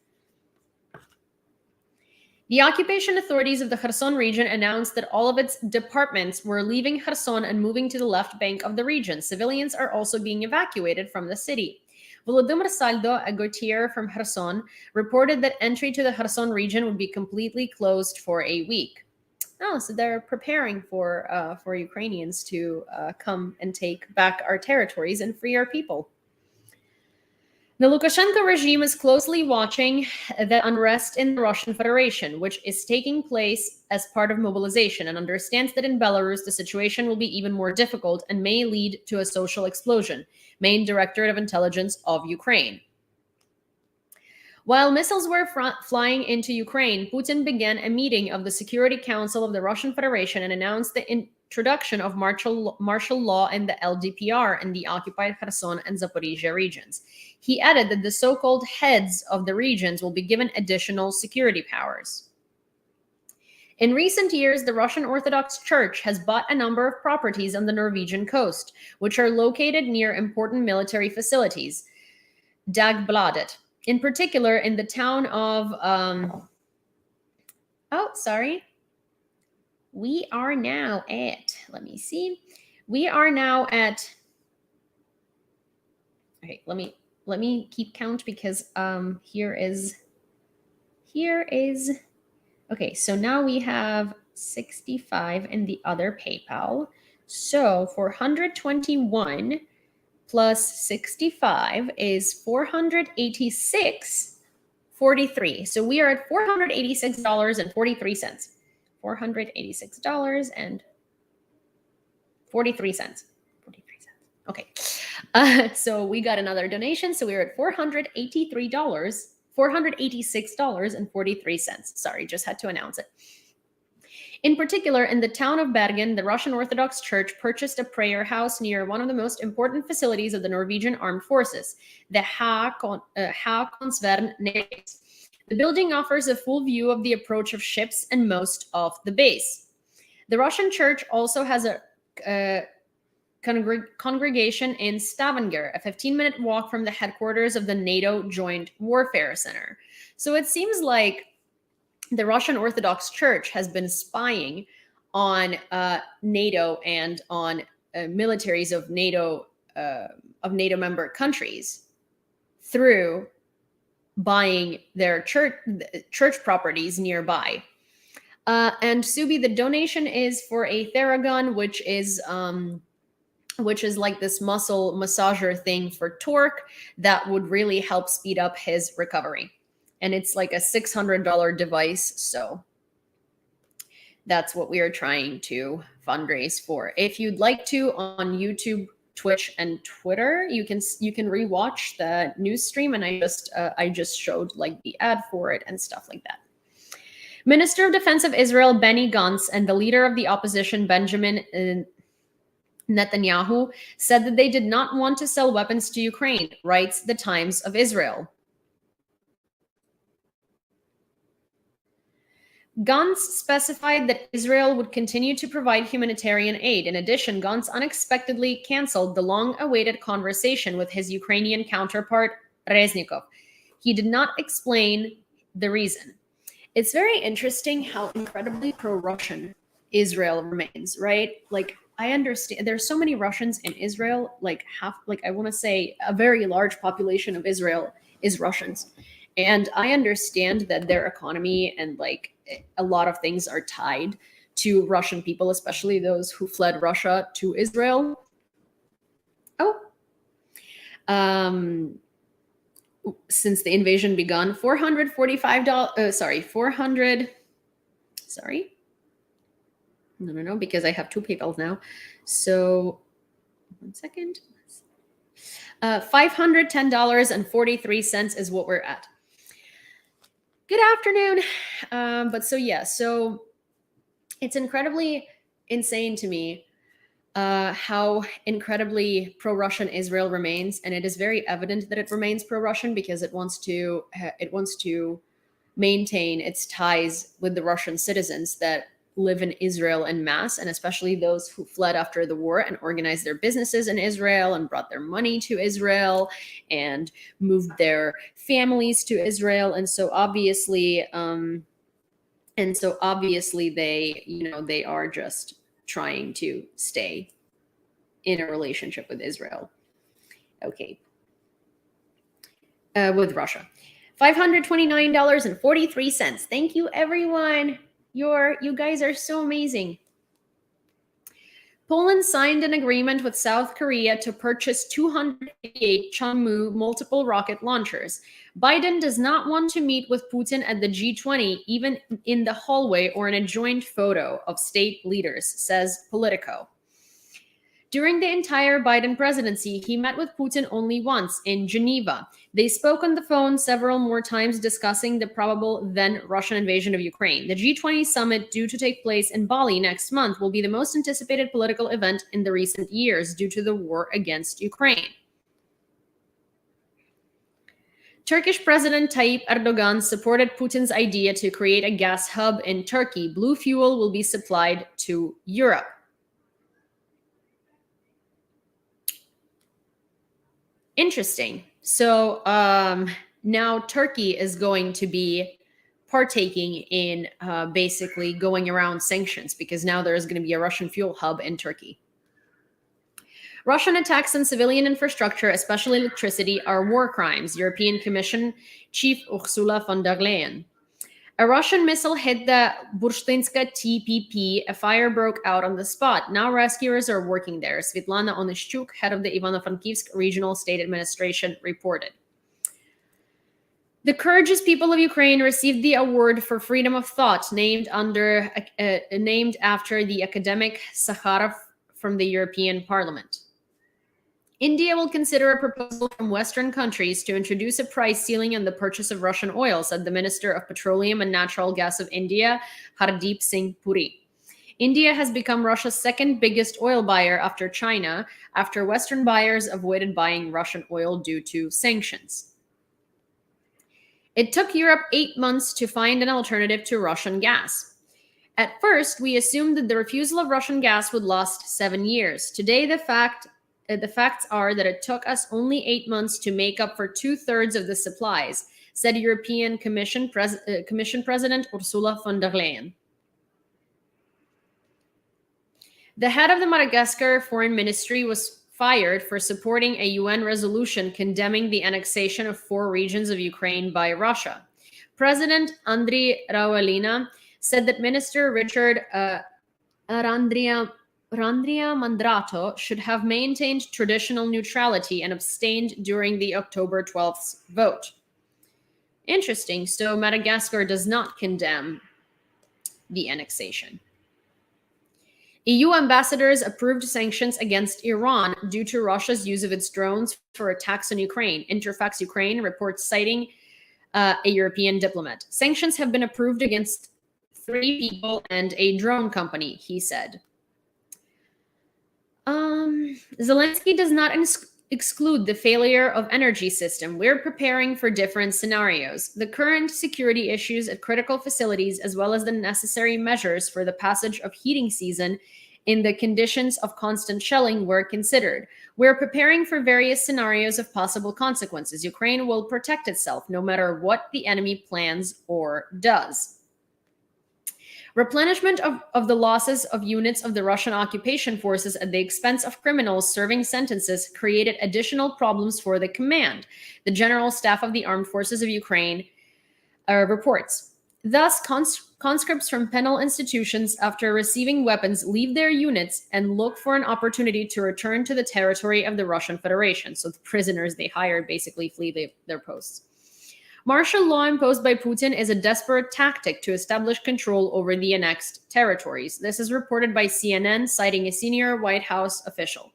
The occupation authorities of the Kherson region announced that all of its departments were leaving Kherson and moving to the left bank of the region. Civilians are also being evacuated from the city. Volodymyr Saldo, a courtier from Kherson, reported that entry to the Kherson region would be completely closed for a week. Oh, so they're preparing for Ukrainians to come and take back our territories and free our people. The Lukashenko regime is closely watching the unrest in the Russian Federation, which is taking place as part of mobilization, and understands that in Belarus the situation will be even more difficult and may lead to a social explosion. Main Directorate of Intelligence of Ukraine. While missiles were flying into Ukraine, Putin began a meeting of the Security Council of the Russian Federation and announced the introduction of martial law in the LDPR in the occupied Kherson and Zaporizhia regions. He added that the so-called heads of the regions will be given additional security powers. In recent years, the Russian Orthodox Church has bought a number of properties on the Norwegian coast, which are located near important military facilities. Dagbladet. In particular, in the town of, we are now at, okay, let me keep count because here is, okay, so now we have 65 in the other PayPal. So 421 plus 65 is 486.43. So we are at $486.43. $486.43. Okay. So we got another donation. So we're at $486.43. Sorry, just had to announce it. In particular, in the town of Bergen, the Russian Orthodox Church purchased a prayer house near one of the most important facilities of the Norwegian Armed Forces, the Hakonsvern. The building offers a full view of the approach of ships and most of the base. The Russian Church also has a congregation in Stavanger, a 15-minute walk from the headquarters of the NATO Joint Warfare Center. So it seems like the Russian Orthodox Church has been spying on NATO and on militaries of NATO member countries through buying their church properties nearby. And Subi, the donation is for a Theragun, which is like this muscle massager thing for Tork that would really help speed up his recovery. And it's like a $600 device. So that's what we are trying to fundraise for. If you'd like to, on YouTube, Twitch, and Twitter, you can rewatch the news stream. And I just showed like the ad for it and stuff like that. Minister of Defense of Israel, Benny Gantz, and the leader of the opposition, Benjamin Netanyahu, said that they did not want to sell weapons to Ukraine, writes the Times of Israel. Gantz specified that Israel would continue to provide humanitarian aid. In addition, Gantz unexpectedly canceled the long-awaited conversation with his Ukrainian counterpart, Reznikov. He did not explain the reason. It's very interesting how incredibly pro-Russian Israel remains, right? Like, I understand there's so many Russians in Israel, like I want to say a very large population of Israel is Russians. And I understand that their economy and like a lot of things are tied to Russian people, especially those who fled Russia to Israel. Oh, since the invasion begun. No, because I have two PayPals now. So 1 second. $510.43 is what we're at. Good afternoon. So it's incredibly insane to me how incredibly pro-Russian Israel remains, and it is very evident that it remains pro-Russian because it wants to maintain its ties with the Russian citizens that live in Israel en masse, and especially those who fled after the war and organized their businesses in Israel and brought their money to Israel and moved their families to Israel. And so obviously they are just trying to stay in a relationship with Israel. Okay. With Russia. $529.43. Thank you, everyone. You guys are so amazing. Poland signed an agreement with South Korea to purchase 288 Chunmoo multiple rocket launchers. Biden does not want to meet with Putin at the G20, even in the hallway or in a joint photo of state leaders, says Politico. During the entire Biden presidency, he met with Putin only once in Geneva. They spoke on the phone several more times discussing the probable then Russian invasion of Ukraine. The G20 summit, due to take place in Bali next month, will be the most anticipated political event in the recent years due to the war against Ukraine. Turkish President Tayyip Erdogan supported Putin's idea to create a gas hub in Turkey. Blue fuel will be supplied to Europe. Interesting. So now Turkey is going to be partaking in basically going around sanctions because now there is going to be a Russian fuel hub in Turkey. Russian attacks on civilian infrastructure, especially electricity, are war crimes, European Commission Chief Ursula von der Leyen. A Russian missile hit the Burstynska TPP. A fire broke out on the spot. Now rescuers are working there. Svetlana Onishchuk, head of the Ivano-Frankivsk Regional State Administration, reported. The courageous people of Ukraine received the award for freedom of thought, named after the academic Sakharov from the European Parliament. India will consider a proposal from Western countries to introduce a price ceiling on the purchase of Russian oil, said the Minister of Petroleum and Natural Gas of India, Hardeep Singh Puri. India has become Russia's second biggest oil buyer after China, after Western buyers avoided buying Russian oil due to sanctions. It took Europe 8 months to find an alternative to Russian gas. At first, we assumed that the refusal of Russian gas would last 7 years. Today, the facts are that it took us only 8 months to make up for 2/3 of the supplies, said European Commission President Ursula von der Leyen. The head of the Madagascar Foreign Ministry was fired for supporting a UN resolution condemning the annexation of 4 regions of Ukraine by Russia. President Andriy Rajoelina said that Minister Richard Mandrato should have maintained traditional neutrality and abstained during the October 12th vote. Interesting. So Madagascar does not condemn the annexation. EU ambassadors approved sanctions against Iran due to Russia's use of its drones for attacks on Ukraine. Interfax Ukraine reports citing a European diplomat. Sanctions have been approved against 3 people and a drone company, he said. Zelensky does not exclude the failure of energy system. We're preparing for different scenarios. The current security issues at critical facilities, as well as the necessary measures for the passage of heating season in the conditions of constant shelling, were considered. We're preparing for various scenarios of possible consequences. Ukraine will protect itself no matter what the enemy plans or does. Replenishment of the losses of units of the Russian occupation forces at the expense of criminals serving sentences created additional problems for the command, the General Staff of the Armed Forces of Ukraine reports. Thus, conscripts from penal institutions, after receiving weapons, leave their units and look for an opportunity to return to the territory of the Russian Federation. So the prisoners they hired basically flee their posts. Martial law imposed by Putin is a desperate tactic to establish control over the annexed territories. This is reported by CNN, citing a senior White House official.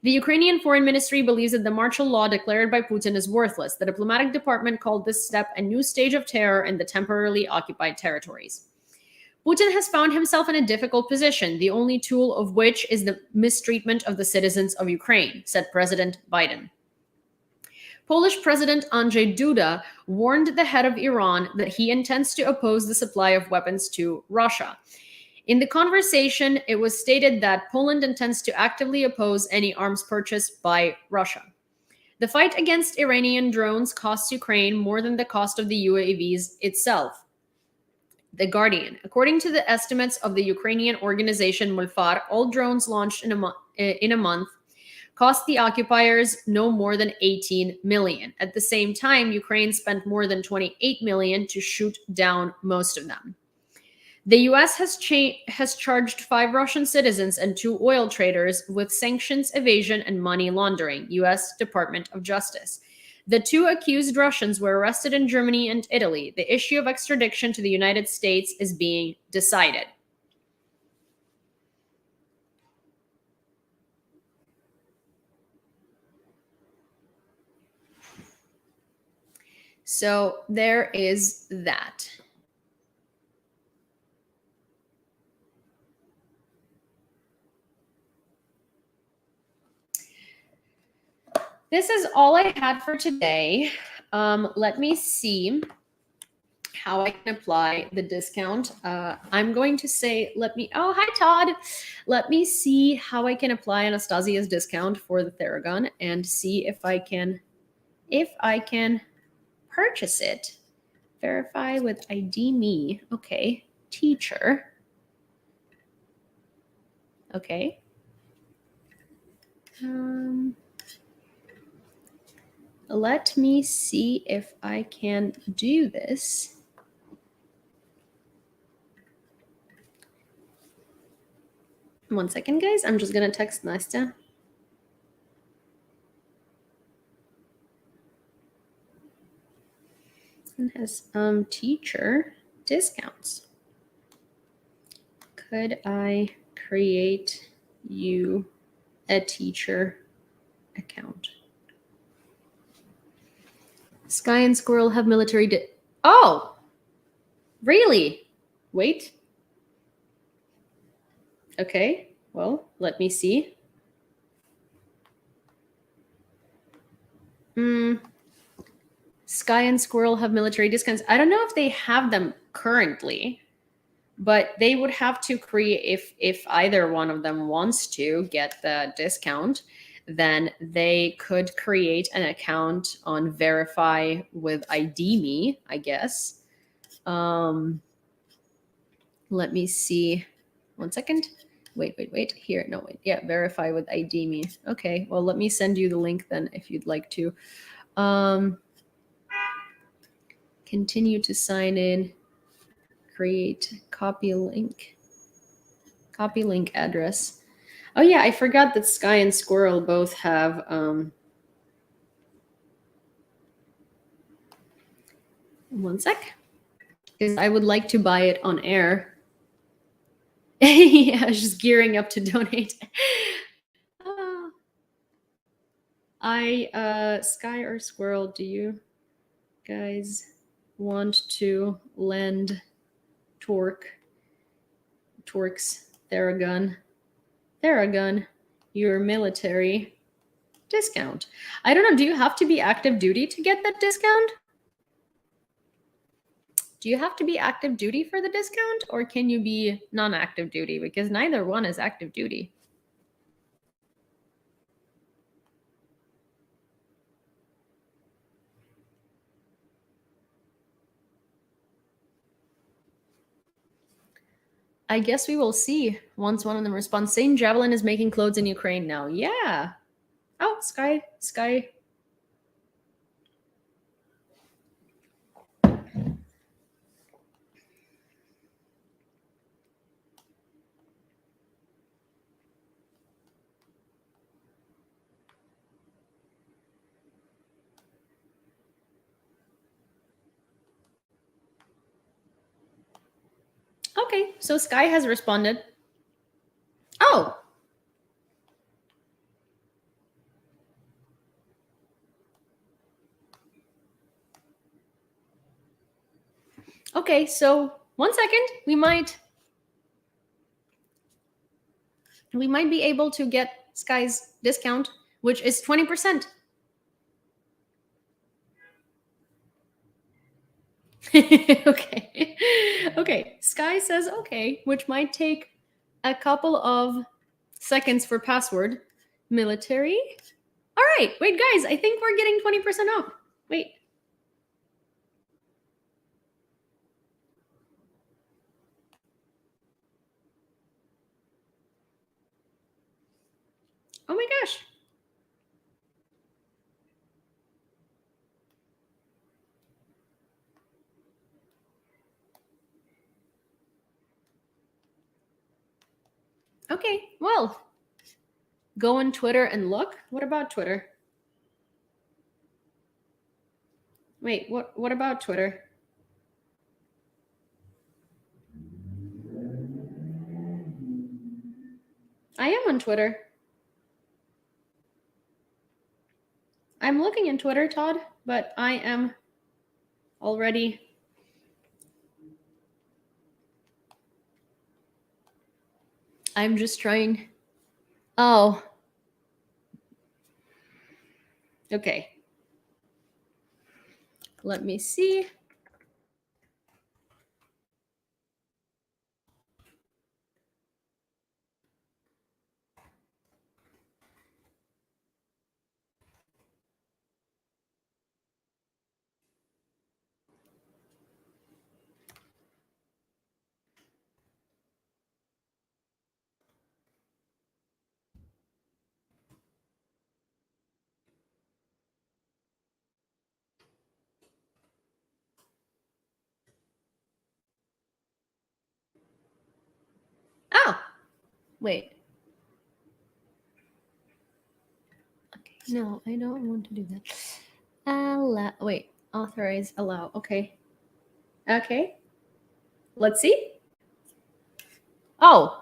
The Ukrainian Foreign Ministry believes that the martial law declared by Putin is worthless. The diplomatic department called this step a new stage of terror in the temporarily occupied territories. Putin has found himself in a difficult position, the only tool of which is the mistreatment of the citizens of Ukraine, said President Biden. Polish President Andrzej Duda warned the head of Iran that he intends to oppose the supply of weapons to Russia. In the conversation, it was stated that Poland intends to actively oppose any arms purchase by Russia. The fight against Iranian drones costs Ukraine more than the cost of the UAVs itself. The Guardian. According to the estimates of the Ukrainian organization Mulfar, all drones launched in a month cost the occupiers no more than 18 million. At the same time, Ukraine spent more than 28 million to shoot down most of them. The U.S. has charged 5 Russian citizens and 2 oil traders with sanctions evasion and money laundering, U.S. Department of Justice. The 2 accused Russians were arrested in Germany and Italy. The issue of extradition to the United States is being decided. So there is that. This is all I had for today. Let me see how I can apply the discount. I'm going to say, oh, hi, Todd. Let me see how I can apply Anastasia's discount for the Theragun and see if I can purchase it. Verify with ID me. Okay, teacher. Okay. Let me see if I can do this. One second, guys. I'm just gonna text Nastya. And has teacher discounts. Could I create you a teacher account? Sky and Squirrel have military oh, really? Wait. Okay, well, let me see. Sky and Squirrel have military discounts. I don't know if they have them currently, but they would have to create, if either one of them wants to get the discount, then they could create an account on Verify with ID Me, I guess. Let me see. One second. Wait. Here, no, wait. Yeah, Verify with ID Me. Okay, well, let me send you the link then if you'd like to. Continue to sign in. Create copy link address. Oh yeah, I forgot that Sky and Squirrel both have one sec, because I would like to buy it on air. Yeah, I was just gearing up to donate. Sky or Squirrel, do you guys want to lend Tork's Theragun, your military discount? I don't know. Do you have to be active duty to get that discount? Do you have to be active duty for the discount, or can you be non-active duty? Because neither one is active duty. I guess we will see once one of them responds. Saying Javelin is making clothes in Ukraine now. Yeah. Oh, Sky. Okay, so Sky has responded. Oh. Okay, so 1 second, we might be able to get Sky's discount, which is 20%. Okay. Okay. Sky says okay, which might take a couple of seconds for password. Military. All right. Wait, guys, I think we're getting 20% off. Wait. Oh my gosh. Okay, well, go on Twitter and look. What about Twitter? Wait, what about Twitter? I am on Twitter. I'm looking in Twitter, Todd, but I am already. I'm just trying. Oh. Okay. Let me see. Oh, wait. Okay, no, I don't want to do that. Allow. Wait, authorize, allow. Okay. Okay. Let's see. Oh.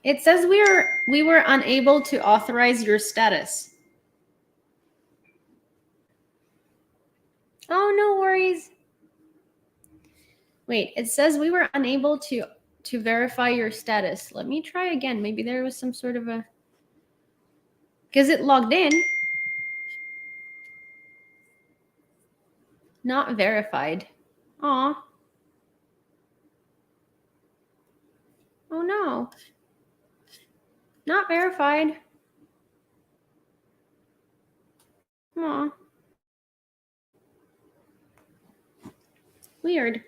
It says we were unable to authorize your status. Oh, no worries. Wait, it says we were unable to verify your status. Let me try again. Maybe there was some sort of a, because it logged in. Not verified. Aw. Oh no. Not verified. Aw. Weird.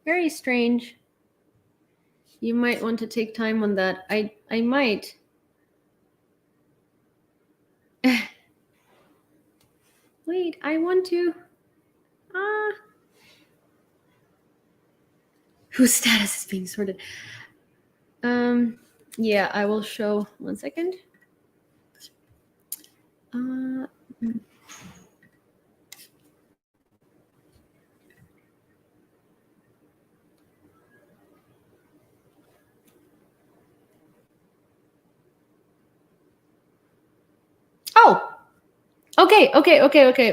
Very strange. You might want to take time on that. I might. Wait, I want to. Whose status is being sorted? Yeah, I will show 1 second. Oh,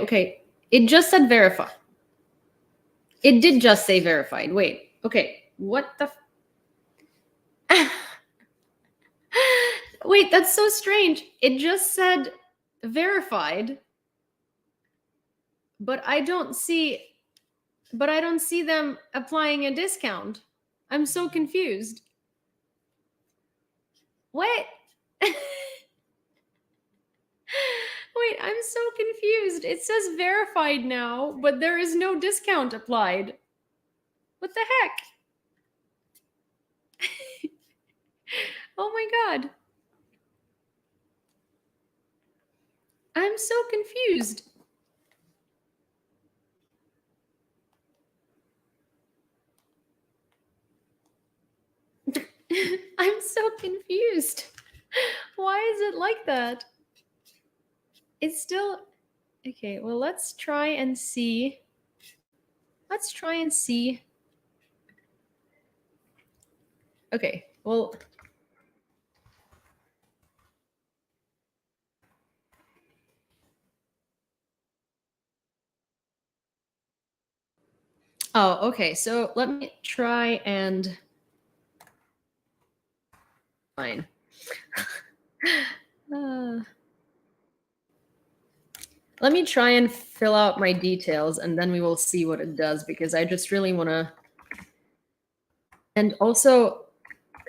okay. It just said verify. It did just say verified. Wait, okay. What the? Wait, that's so strange. It just said verified, but I don't see them applying a discount. I'm so confused. What? Wait, I'm so confused. It says verified now, but there is no discount applied. What the heck? Oh my god. I'm so confused. I'm so confused. Why is it like that? It's still okay. Well, let's try and see. Let's try and see. Okay. Well, oh, okay. So let me try and fine. Let me try and fill out my details and then we will see what it does because I just really want to. And also,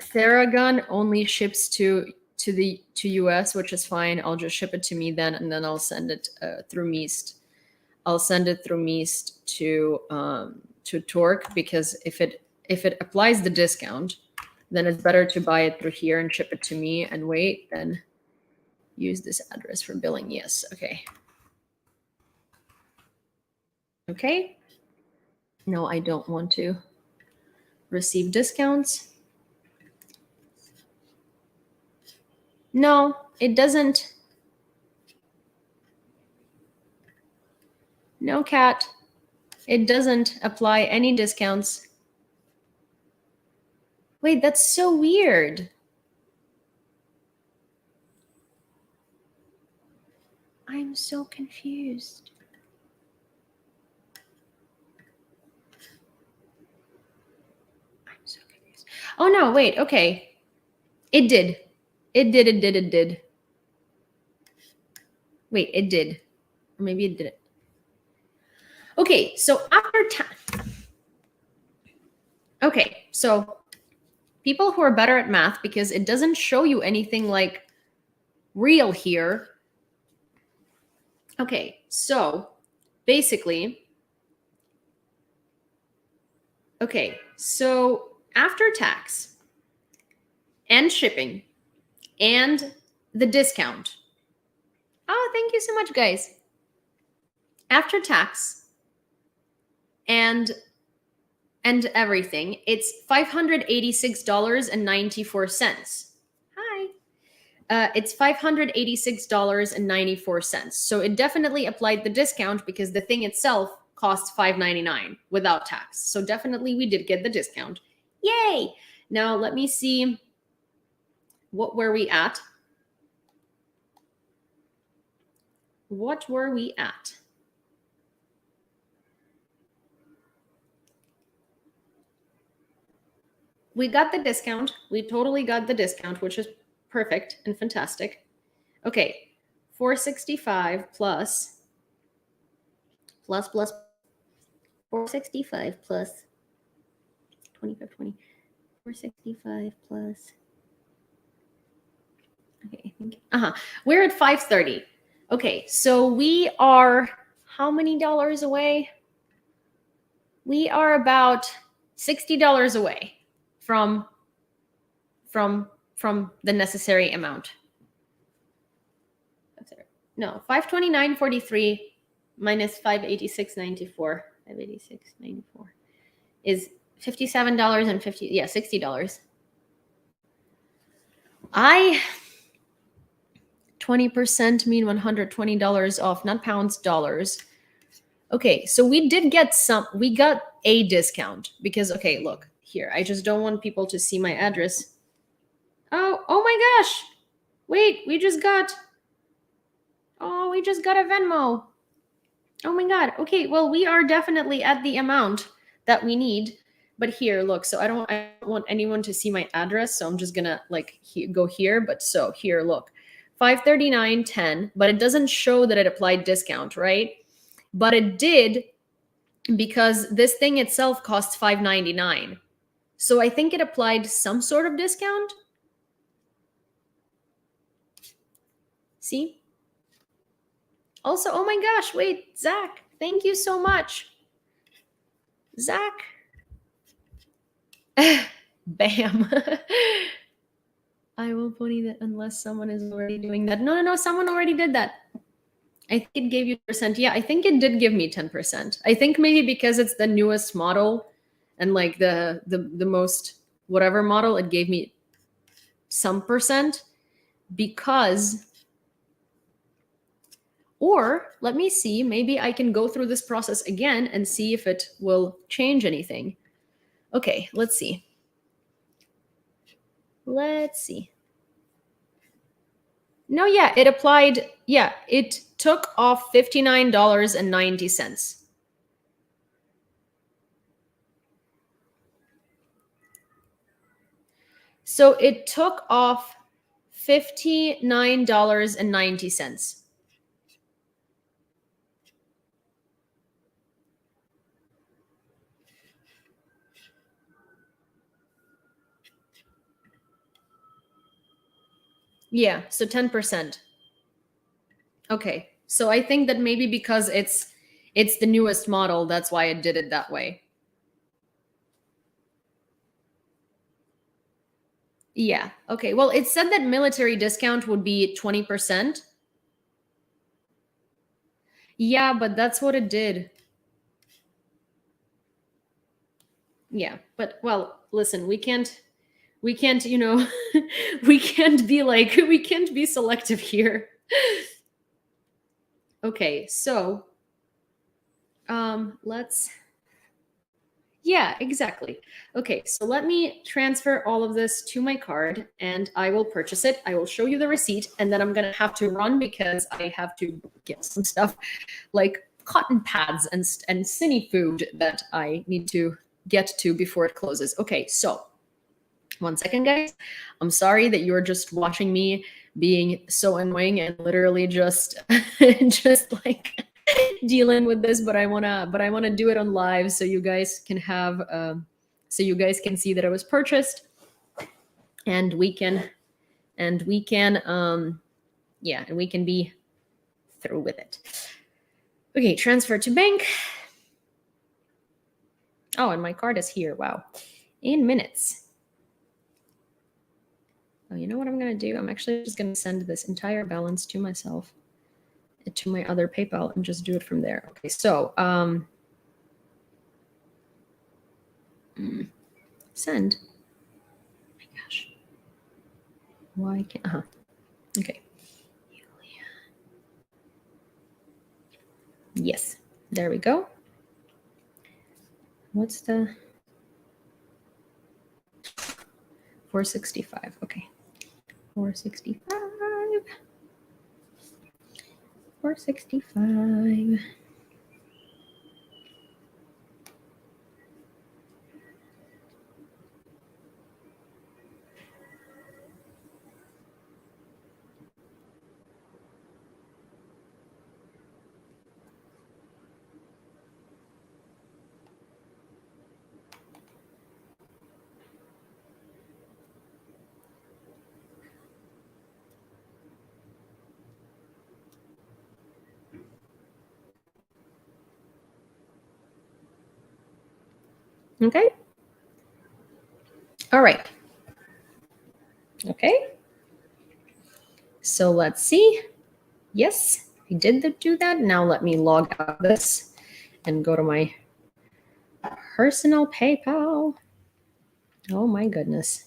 Theragun only ships to US, which is fine. I'll just ship it to me then, and then I'll send it through Meast. I'll send it through Meast to Tork because if it applies the discount, then it's better to buy it through here and ship it to me and wait than use this address for billing. Yes. Okay. Okay. No, I don't want to receive discounts. No, it doesn't. No, Cat. It doesn't apply any discounts. Wait, that's so weird. I'm so confused. I'm so confused. Oh no, wait, okay. It did. It did. Wait, it did. Or maybe it didn't. Okay, so after okay, so people who are better at math, because it doesn't show you anything like real here. Okay, so basically, okay, so after tax and shipping and the discount. Oh, thank you so much, guys. After tax and everything, it's $586.94. Hi. It's $586.94. So it definitely applied the discount because the thing itself costs $5.99 without tax. So definitely we did get the discount. Yay! Now let me see. What were we at? What were we at? We got the discount. We totally got the discount, which is perfect and fantastic. Okay, 465 plus 465 plus 2520. 465 plus. Okay, I think. We're at 530. Okay, so we are how many dollars away? We are about $60 away from the necessary amount. No, 529.43 minus 586.94. 586.94 is $57.50. Yeah, $60. 20% mean $120 off, not pounds, dollars. Okay, so we got a discount because, okay, look here. I just don't want people to see my address. Oh my gosh. Wait, we just got a Venmo. Oh my God. Okay, well, we are definitely at the amount that we need. But here, look, so I don't want anyone to see my address. So I'm just gonna go here. But so here, look, 539.10, but it doesn't show that it applied discount, right? But it did because this thing itself costs $5.99. So I think it applied some sort of discount. See? Also, oh my gosh, wait, Zach, thank you so much. Zach. Bam. I will pony that unless someone is already doing that. No, someone already did that. I think it gave you 10%. Yeah, I think it did give me 10%. I think maybe because it's the newest model and like the most whatever model, it gave me some percent because, or let me see, maybe I can go through this process again and see if it will change anything. Okay, let's see. Let's see. No, yeah, it applied. Yeah, it took off $59.90. So it took off $59.90. Yeah, so 10%. Okay, so I think that maybe because it's the newest model, that's why it did it that way. Yeah, okay. Well, it said that military discount would be 20%. Yeah, but that's what it did. Yeah, but well, listen, we can't, you know, we can't be selective here. Okay, so let's, yeah, exactly. Okay, so let me transfer all of this to my card and I will purchase it. I will show you the receipt and then I'm gonna have to run because I have to get some stuff like cotton pads and cine food that I need to get to before it closes. Okay, so 1 second, guys. I'm sorry that you're just watching me being so annoying and literally just just like dealing with this, but I wanna do it on live so you guys can have so you guys can see that it was purchased and we can yeah, and we can be through with it. Okay, transfer to bank. Oh, and my card is here. Wow. In minutes. Oh, you know what I'm going to do? I'm actually just going to send this entire balance to myself, to my other PayPal, and just do it from there. Okay, so send. Oh my gosh. Why can't, okay. Yes, there we go. What's the 465? Okay, 465. 465. Okay. All right. Okay. So let's see. Yes, I did do that. Now let me log out of this and go to my personal PayPal. Oh my goodness.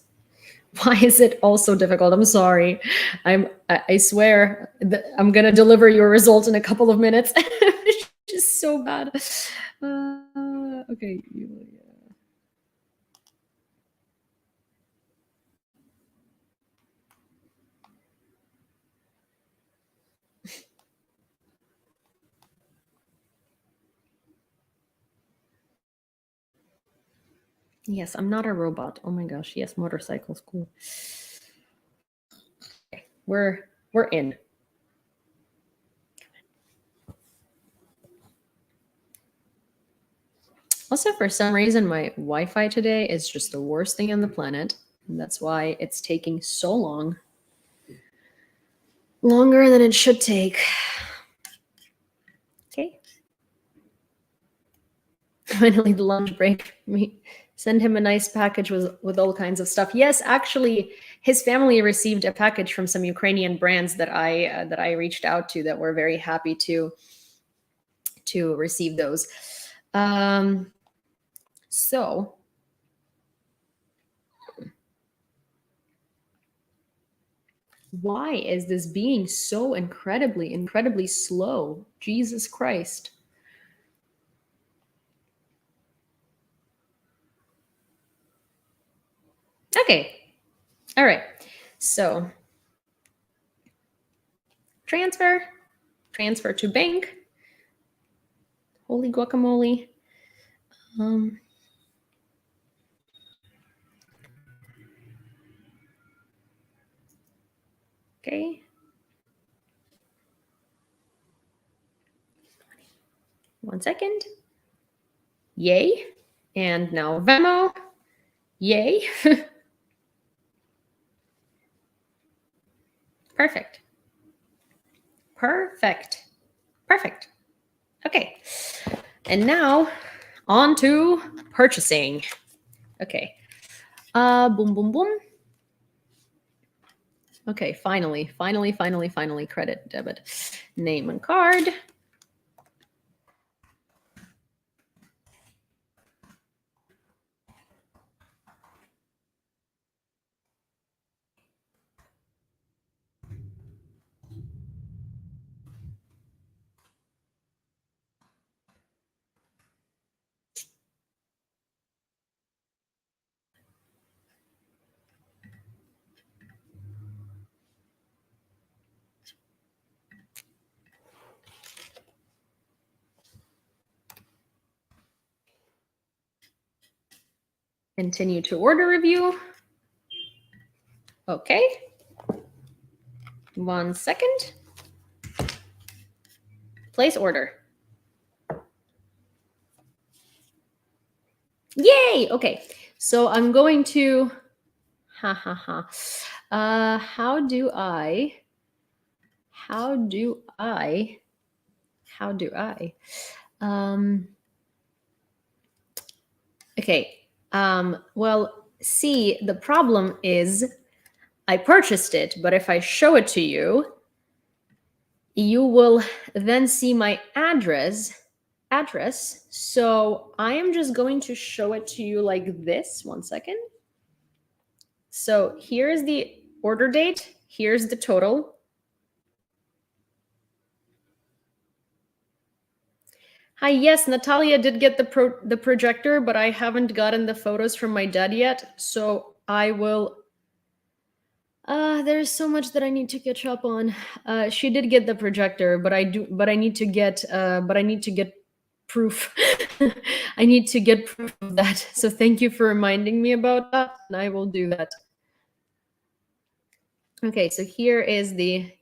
Why is it all so difficult? I'm sorry. I swear that I'm going to deliver your result in a couple of minutes. It's just so bad. Okay. Yes, I'm not a robot. Oh my gosh. Yes, motorcycle's cool. Okay, we're in. Also, for some reason, my Wi-Fi today is just the worst thing on the planet. And that's why it's taking so long. Longer than it should take. Okay. Finally, the lunch break. Send him a nice package with all kinds of stuff. Yes, actually, his family received a package from some Ukrainian brands that I reached out to that were very happy to receive those. So Why is this being so incredibly slow? Jesus Christ. Okay. All right. So transfer to bank. Holy guacamole. Okay. 1 second. Yay. And now Venmo. Yay. Perfect. Perfect. Perfect. Okay. And now on to purchasing. Okay. Boom, boom, boom. Okay, finally, credit, debit, name and card. Continue to order review. Okay. 1 second. Place order. Yay! Okay, so I'm going to, how do I, okay, well, see, the problem is I purchased it, but if I show it to you, you will then see my address. So I am just going to show it to you like this. 1 second. So here's the order date. Here's the total. Hi, yes, Natalia did get the projector, but I haven't gotten the photos from my dad yet. So I will. There's so much that I need to catch up on. She did get the projector, but I need to get proof. I need to get proof of that. So thank you for reminding me about that, and I will do that. Okay, so here is the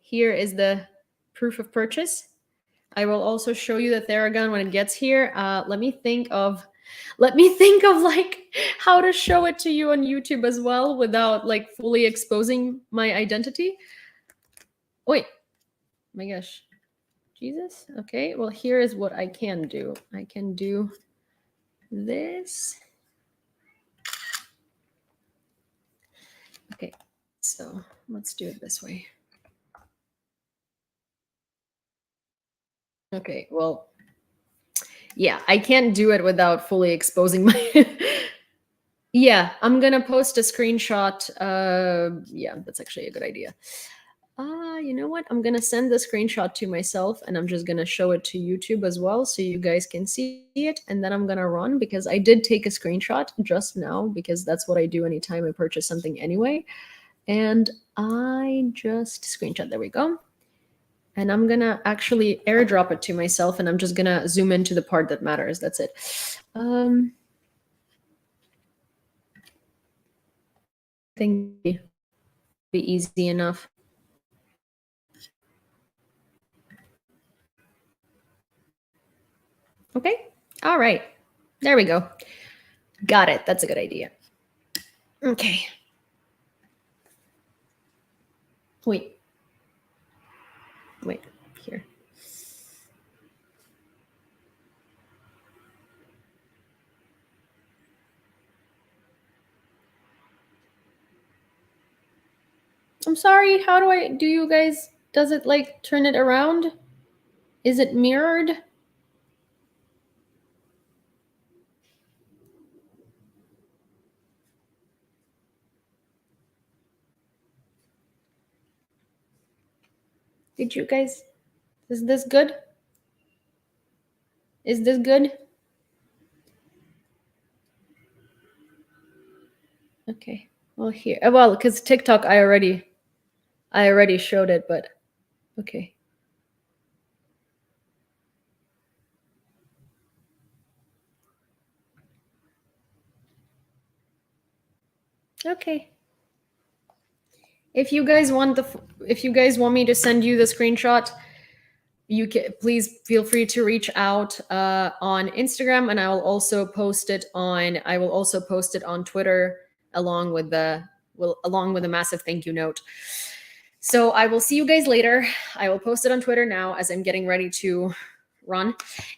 proof of purchase. I will also show you the Theragun when it gets here. Let me think of like how to show it to you on YouTube as well without like fully exposing my identity. Wait, my gosh, Jesus. Okay, well, here is what I can do. I can do this. Okay, so let's do it this way. Okay, well, yeah, I can't do it without fully exposing my. Yeah, I'm gonna post a screenshot. Yeah, that's actually a good idea. You know what? I'm gonna send the screenshot to myself, and I'm just gonna show it to YouTube as well, so you guys can see it. And then I'm gonna run because I did take a screenshot just now because that's what I do anytime I purchase something anyway. And I just screenshot. There we go. And I'm gonna actually airdrop it to myself, and I'm just gonna zoom into the part that matters. That's it. I think it'll be easy enough. Okay. All right. There we go. Got it. That's a good idea. Okay. Wait. Here. I'm sorry. How do you guys, does it like turn it around? Is it mirrored? Did you guys? Is this good? Is this good? Okay. Well, here. Well, because TikTok, I already showed it, but okay. Okay. If you guys want me to send you the screenshot, you can please feel free to reach out on Instagram, and I will also post it on Twitter along with a massive thank you note. So I will see you guys later. I will post it on Twitter now as I'm getting ready to run.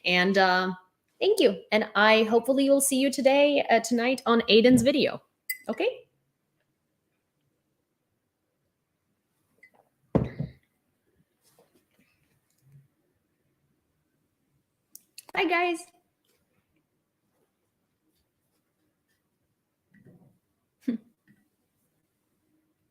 And thank you. And I hopefully will see you tonight on Aiden's video. Okay? Bye, guys.